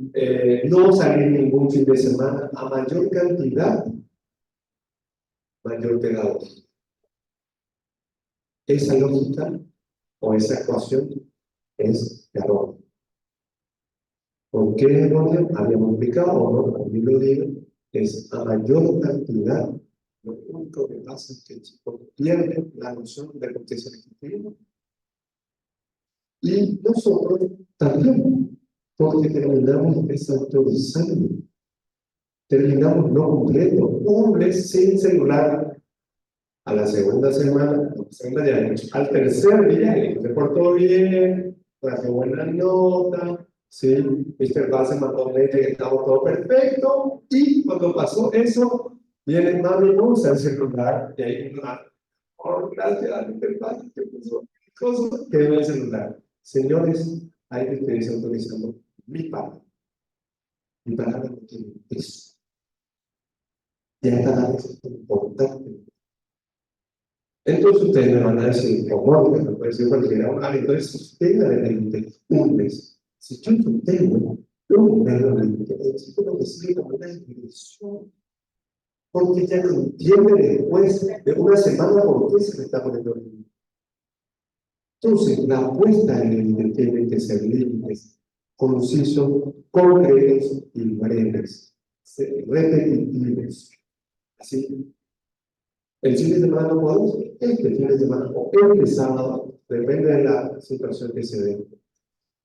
No salir ningún fin de semana, a mayor cantidad, mayor pedagogía. Esa lógica o esa ecuación es errónea. ¿Por qué es errónea? Habíamos explicado, o no, como yo lo digo, es a mayor cantidad, lo único que pasa es que el chico pierde la noción de lo que es el objetivo. Y nosotros también, porque terminamos desautorizando, terminamos no cumpliendo un mes sin celular. A la segunda semana, al tercer día, se portó bien, hace buena nota, ¿sí? Mr. Paz se mandó un mail que estaba todo perfecto, y cuando pasó eso, viene mami, no usa el celular, y ahí oh, gracias, Mr. Paz, que puso cosas que debe el celular. Señores, hay que ustedes autorizando mi palabra. Mi palabra no tiene eso. Y esta es importante. Entonces ustedes me van a decir, ¿cómo? No puede ser cualquiera. Entonces sostenga de límite un mes. Si yo sostengo un mes de límite, el chico lo recibe como una digresión. Porque ya no entiende después de una semana por qué se le está poniendo límite. Entonces, la puesta en límite tiene que ser límites concisos, concretos y breves, repetitivos. Así. El fin de semana no podemos, este fin de semana o este sábado, depende de la situación que se dé.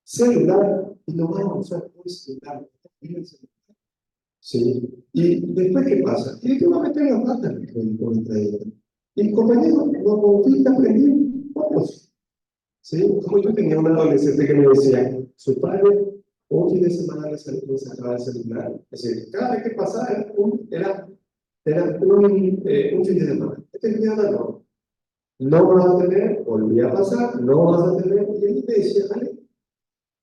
Celular, y no vamos a usar un celular. ¿Sí? Y después, ¿qué pasa? Tiene que meter la pata contra ella. Y el compañero, no conquista aprender pocos. ¿Sí? Como yo tenía un adolescente que me decía, su padre, un fin de semana le sacaba el celular. Es decir, cada vez que pasaba era un fin de semana. Este fin de semana no vas a tener, volvía a pasar, no vas a tener. Y él me decía, vale,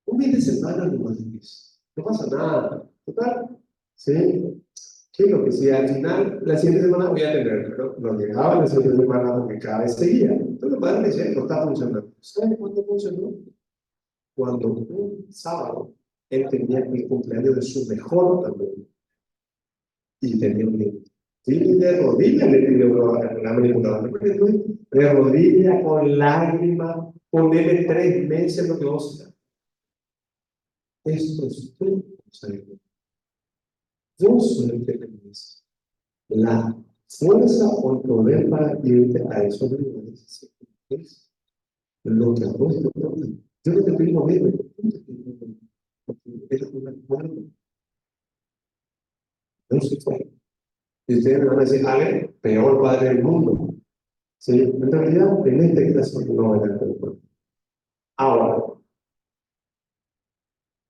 un fin de semana no más de eso. No pasa nada. Total, ¿sí? ¿Qué es lo que sí? Al final, la siguiente semana voy a tener, pero no llegaba la siguiente semana porque cada vez seguía. Entonces, los padres me decían, no está funcionando. ¿Saben cuándo funcionó? Cuando un sábado él tenía el cumpleaños de su mejor amigo y tenía un límite. Y de rodillas le pidió la manipuladora. De rodillas, con lágrimas, ponerle 3 meses lo que vos sea. Esto es tu responsabilidad. Vos sos el que tenés la fuerza o el poder para irte a esos lugares. Es lo que a vos te toca. Yo no te estoy moviendo, es un acuerdo. No se fue. Y ustedes me van a decir, Ale, peor padre del mundo. Sí, en realidad, en este caso no era el cuerpo. Ahora,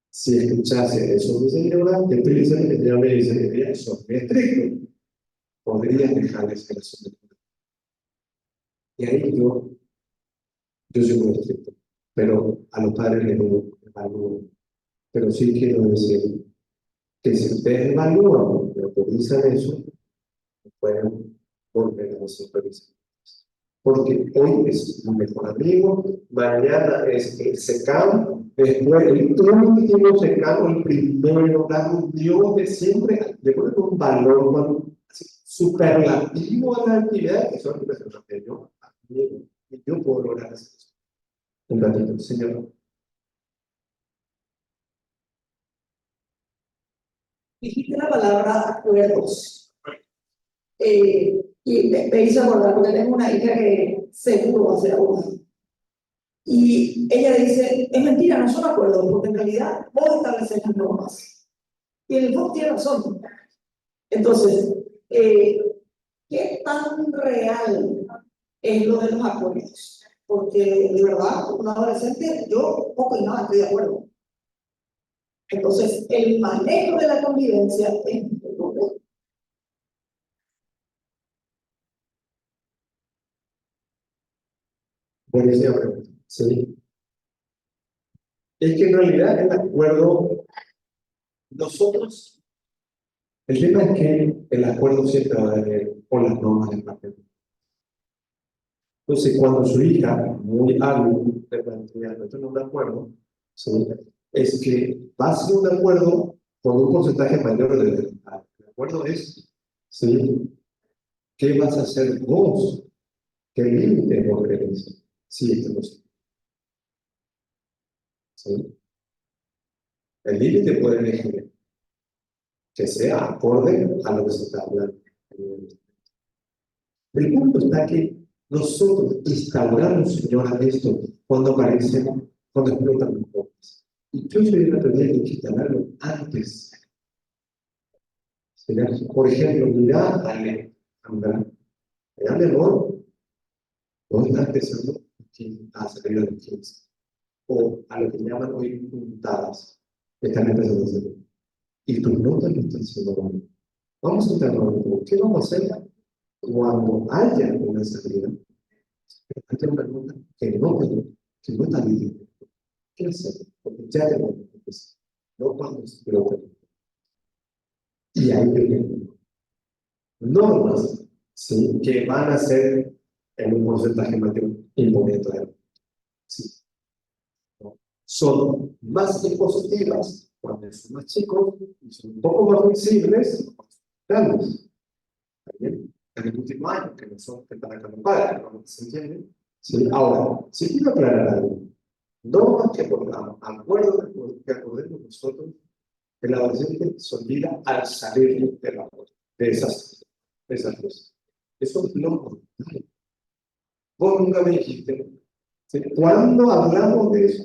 si escuchase eso de señora, que estoy diciendo que ya me dice que ya son muy estrictos, podrías dejarles que eso. Y ahí yo soy muy estricto, pero a los padres les doy valor. Pero sí quiero decir que si ustedes evalúan y autorizan eso, pueden volver a supervisar. Porque hoy es un mejor amigo, mañana es el secano, después el último secano, el primero, la reunión de siempre, le ponen un valor superlativo a la actividad que son personas que yo puedo lograr hacer eso. Un ratito, señor. Dijiste la palabra acuerdos. Y me hizo acordar, porque tengo una hija que seguro va a ser abogada. Y ella dice, es mentira, no son acuerdos, porque en realidad vos estableces las normas. Y el vos tiene razón. Entonces, ¿qué tan real es lo de los acuerdos? Porque de verdad, como un adolescente, yo poco y nada estoy de acuerdo. Entonces, el manejo de la convivencia es muy complejo. Buenísima pregunta. Sí. Es que en realidad el acuerdo, nosotros, el tema es que el acuerdo siempre va a venir por las normas del papel. Entonces, cuando su hija, muy hábil, te plantea, no estoy en un acuerdo, ¿sí? Es que va a ser un acuerdo con un porcentaje mayor de verdad. El acuerdo es, ¿sí? ¿Qué vas a hacer vos? ¿Qué límite vos querés? Sí, esto no es. ¿Sí? El límite puede elegir que sea acorde a lo que se está hablando. El punto está que nosotros instauramos, señora, esto cuando aparecen, cuando explotan los jóvenes. Y yo soy una teoría que hay que instalarlo antes. ¿Sí? Por ejemplo, mira a Alejandra, mira, mi amor, vos estás empezando a salir de los 15. O a lo que llaman hoy puntadas, están empezando a salir. Y tus notas no están siendo buenas. Vamos a entrar ¿qué vamos a hacer cuando haya una salida? Hay que una nota que no está bien. ¿Qué hacer? Porque ya tenemos que empezar. No cuando explote. Y ahí vienen normas, ¿sí? Que van a ser en un porcentaje mayor imponente. Sí. ¿No? Son más impositivas cuando son más chicos y son un poco más flexibles cuando son grandes. También en el último año, que no son que para cada padre, ¿no? ¿Se entiende? Sí. Ahora, si quiero aclarar algo, no más que por acuerdo que acordemos nosotros, el adolescente se olvida al salir de la puerta, de esas cosas. Eso es lo normal. Vos nunca me dijiste, ¿sí? Cuando hablamos de eso,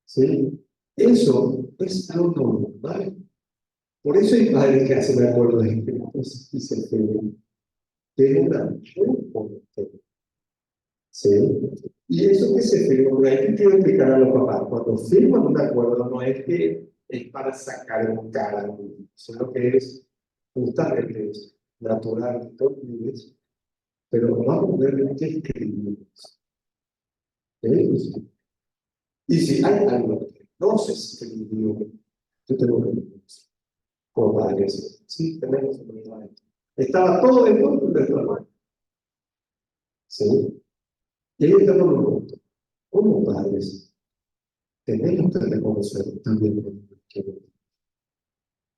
¿sí? Eso es lo normal. Por eso hay padres que hacen acuerdos de cosas y se firman. Es una muy importante. ¿Sí? Y eso que se firma, hay que quiero explicar a los papás, cuando firman un acuerdo no es que es para sacar en cara, sino que es justamente es natural que todos vives, pero vamos a ver qué escribimos. ¿Sí? Y si hay algo que no se escribió, yo tengo que decir, como padres, sí, tenemos un problema. Estaba todo en contra del trabajo. ¿Sí? Y ahí estamos los puntos. Como padres, tenemos que reconocer también lo que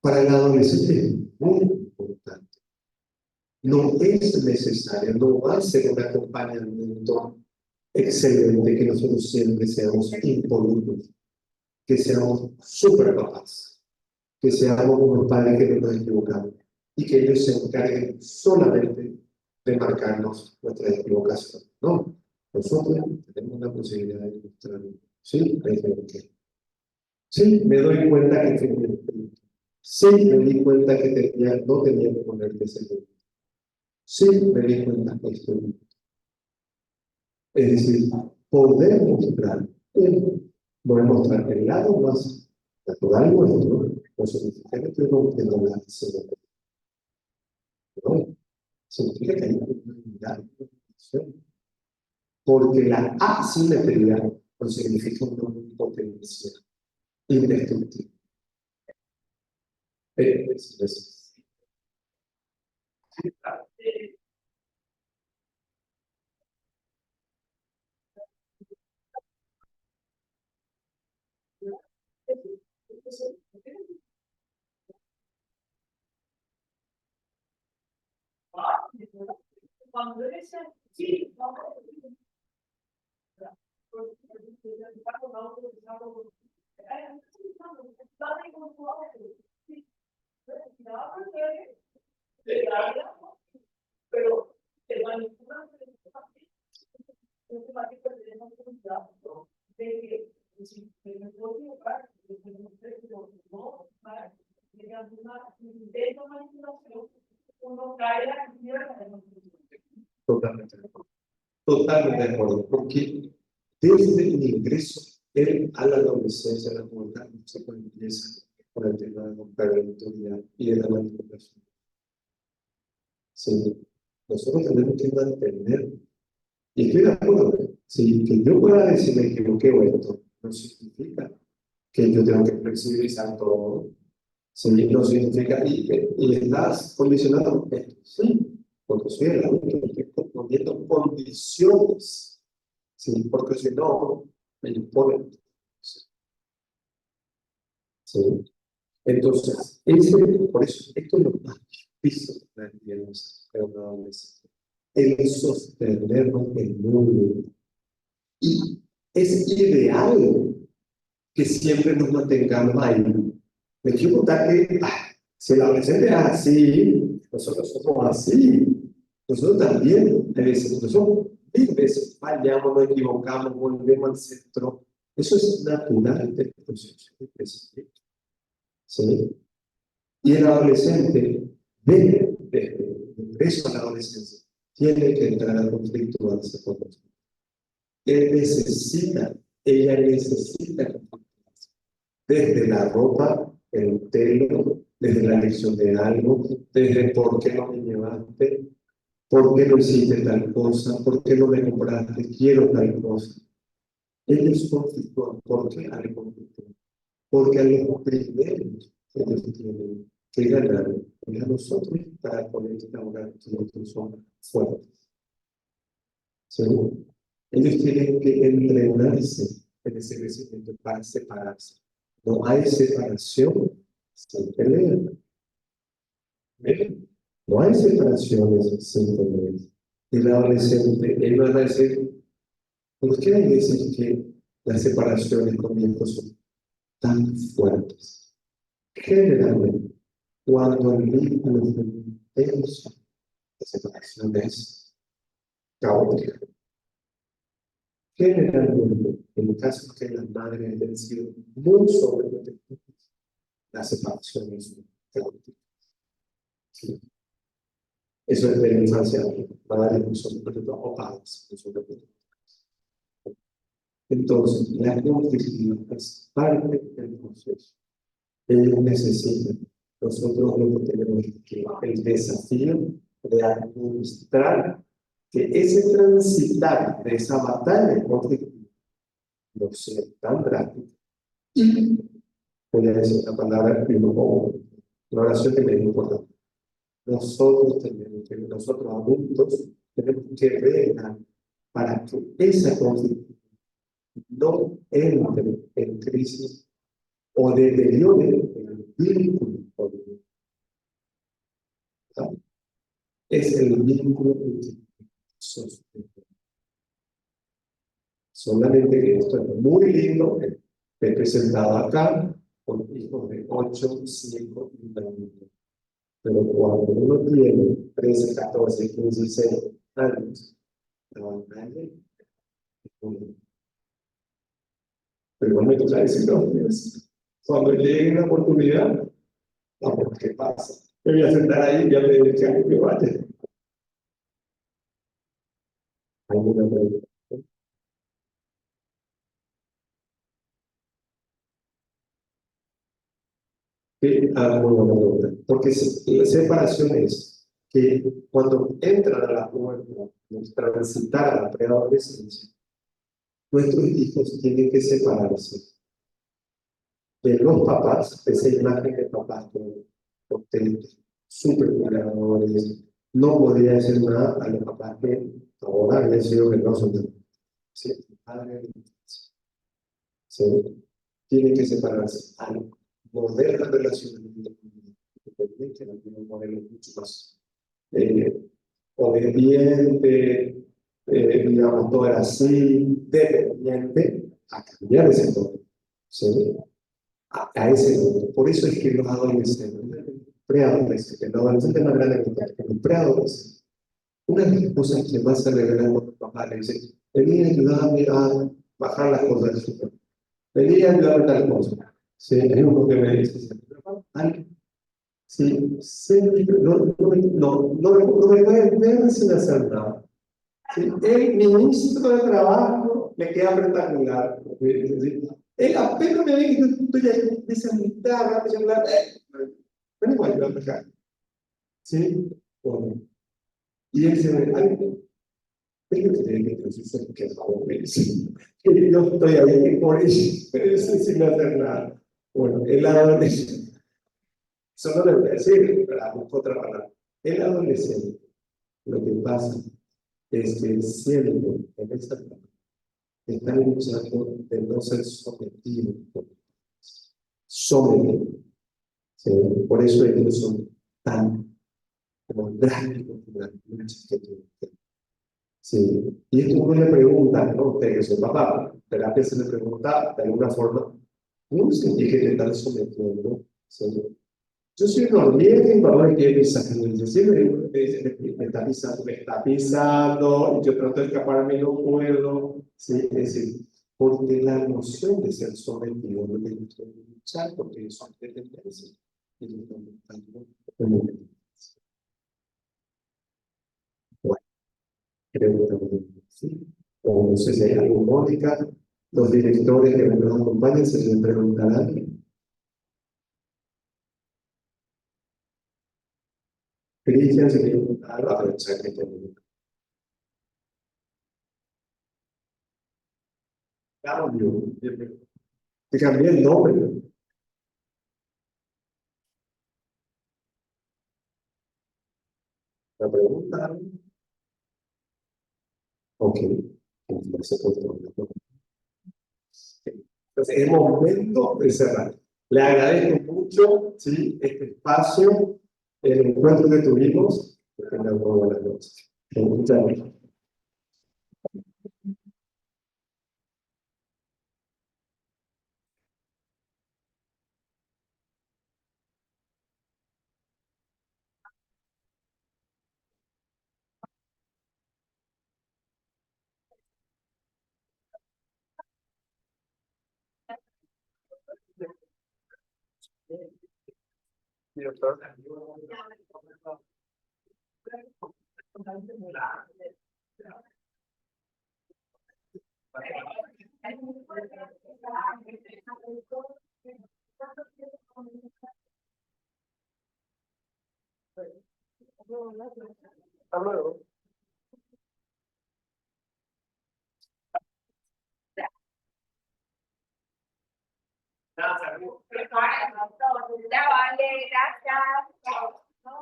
para el adolescente es muy importante. No es necesario, no va a ser un acompañamiento excelente que nosotros siempre seamos impolutos, que seamos súper papás, que seamos unos padres que no nos equivocamos y que ellos se encarguen solamente de marcarnos nuestras equivocaciones. No, nosotros tenemos la posibilidad de mostrar. Sí, hay que. Sí, me doy cuenta que tenía. Sí, me di cuenta que no tenía que ponerte ese límite. Sí, me di cuenta que esto. Es decir, poder mostrar, voy a mostrar el lado más natural nuestro, no significa que estoy rompiendo la ansiedad. No, significa que hay una unidad, porque la asimetría no significa una potencia indestructible. Es. totalmente de acuerdo. Totalmente de acuerdo, porque desde el ingreso él a la adolescencia, a la pubertad, se empieza con el tema de la parentalidad y de la manipulación. Sí, nosotros tenemos que mantener, y estoy de acuerdo, sí, que yo pueda decir me equivoqué o esto, no significa que yo tengo que flexibilizar todo, sí, no significa, y estás condicionado esto, sí, porque soy el adulto, estoy poniendo condiciones, sí, porque si no, me imponen, sí. Entonces, por eso, esto es lo más difícil de la crianza de una adolescente, el sostenerlo en un. Y es ideal que siempre nos mantengamos ahí. Me quiero contar que si el adolescente es así, nosotros somos así. Nosotros también, nosotros mil veces fallamos, nos equivocamos, volvemos al centro. Eso es natural del proceso de crecimiento. ¿Sí? Y el adolescente, desde el ingreso a la adolescencia, tiene que entrar al conflicto de ese conflicto. Él necesita, ella necesita conflictos. Desde la ropa, el pelo, desde la elección de algo, desde por qué no me llevaste, por qué no hiciste tal cosa, por qué no me compraste, quiero tal cosa. Ellos conflictúan. ¿Por qué hay conflicto? Porque a los primeros que ellos tienen que ganar es a nosotros para poder instaurar que nosotros son fuertes. ¿Sí? Ellos tienen que entrenarse en ese crecimiento para separarse. No hay separación sin pelea. ¿Ven? No hay separaciones sin pelea. Y el adolescente, él va a decir, ¿por qué hay veces que las separaciones con hijos son tan fuertes? Generalmente, cuando el vínculo es intenso, la separación es caótica. Generalmente, en casos que las madres han sido muy sobreprotectivas, la separación es caótica. Sí. Eso es de la infancia, madres muy sobreprotectivas o padres muy sobreprotectivos. Entonces, la conflictividad es parte del proceso. Ellos necesitan, nosotros lo que tenemos es que el desafío de administrar que ese transitar de esa batalla conflictiva no sea tan drástico. Y voy a decir una palabra, una oración que me es importante. Nosotros adultos, tenemos que velar para que esa conflictividad no entre en crisis o deteriore el vínculo familiar. Es el vínculo que sostiene. Solamente que esto es muy lindo, he presentado acá con hijos de 8, 5 y 1 año. Pero cuando uno tiene 13, 14, 15, 16 años, la batalla es muy. Pero igual me toca decir los míos. Cuando llegue una oportunidad, vamos, ¿qué pasa? Me voy a sentar ahí y ya me dediqué a que me vaya. ¿Alguna pregunta? Muy buena pregunta. Porque la separación es que cuando entran a la pubertad, transitar a la preadolescencia, nuestros hijos tienen que separarse de los papás, de esa imagen de papás potentes, súper cuidadores. No podía decir nada a los papás que ahora habían sido que no son de ¿sí? Padre de infancia. ¿Sí? Tienen que separarse al moderna relación independiente, no tiene un modelo mucho más obediente, digamos, todo era así, dependiente, a cambiar ese modelo. ¿Sí? A ese momento. Por eso es que los adolescentes, preadolescentes, los adolescentes más grandes que los preadolescentes, una de las cosas que más se revelan cuando los papás le dicen, vení a ayudarme a bajar las cosas del súper, vení a ayudarme a tal cosa. Sí, hay uno que me dice, sí, no me pueden ver sin hacer nada. El ministro de Trabajo me queda espectacular. Él apenas me ve que yo estoy ahí desalientada, bueno, igual yo acá. ¿Sí? Bueno. Y él se ve, ay, tengo que tener que decir que que yo estoy ahí por eso, sin hacer nada. Bueno, el adolescente, eso no le voy a decir, pero busco otra palabra. El adolescente, lo que pasa es que siempre en esta etapa están luchando de no ser sometidos, sometidos. ¿Sí? Por eso ellos son tan como drásticos con las luchas que tienen. Sí. Y esto uno le pregunta, ¿no? Usted que son papá, terapia se le pregunta de alguna forma, ¿cómo sentí que te están sometiendo? ¿Sí? Yo soy un hormiga y papá me quiere pisar. Yo siempre me dice, me está pisando, y yo trato de escaparme y no puedo. Sí, es decir, porque la emoción de ser sometido no me gusta luchar porque son dependencia. Y lo están buscando como dependencia. Bueno, creo que también, sí. O no sé si hay algo, Mónica, los directores que nos acompañan se les preguntarán. Cristian se quiere preguntar, aprovechar que tenemos. Cambio, te cambié el nombre. La pregunta, ok, entonces, entonces es momento de cerrar. Le agradezco mucho, ¿sí? Este espacio, el encuentro que tuvimos. Que tengan muy buenas noches. Muchas gracias. Hasta luego.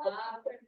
Gracias.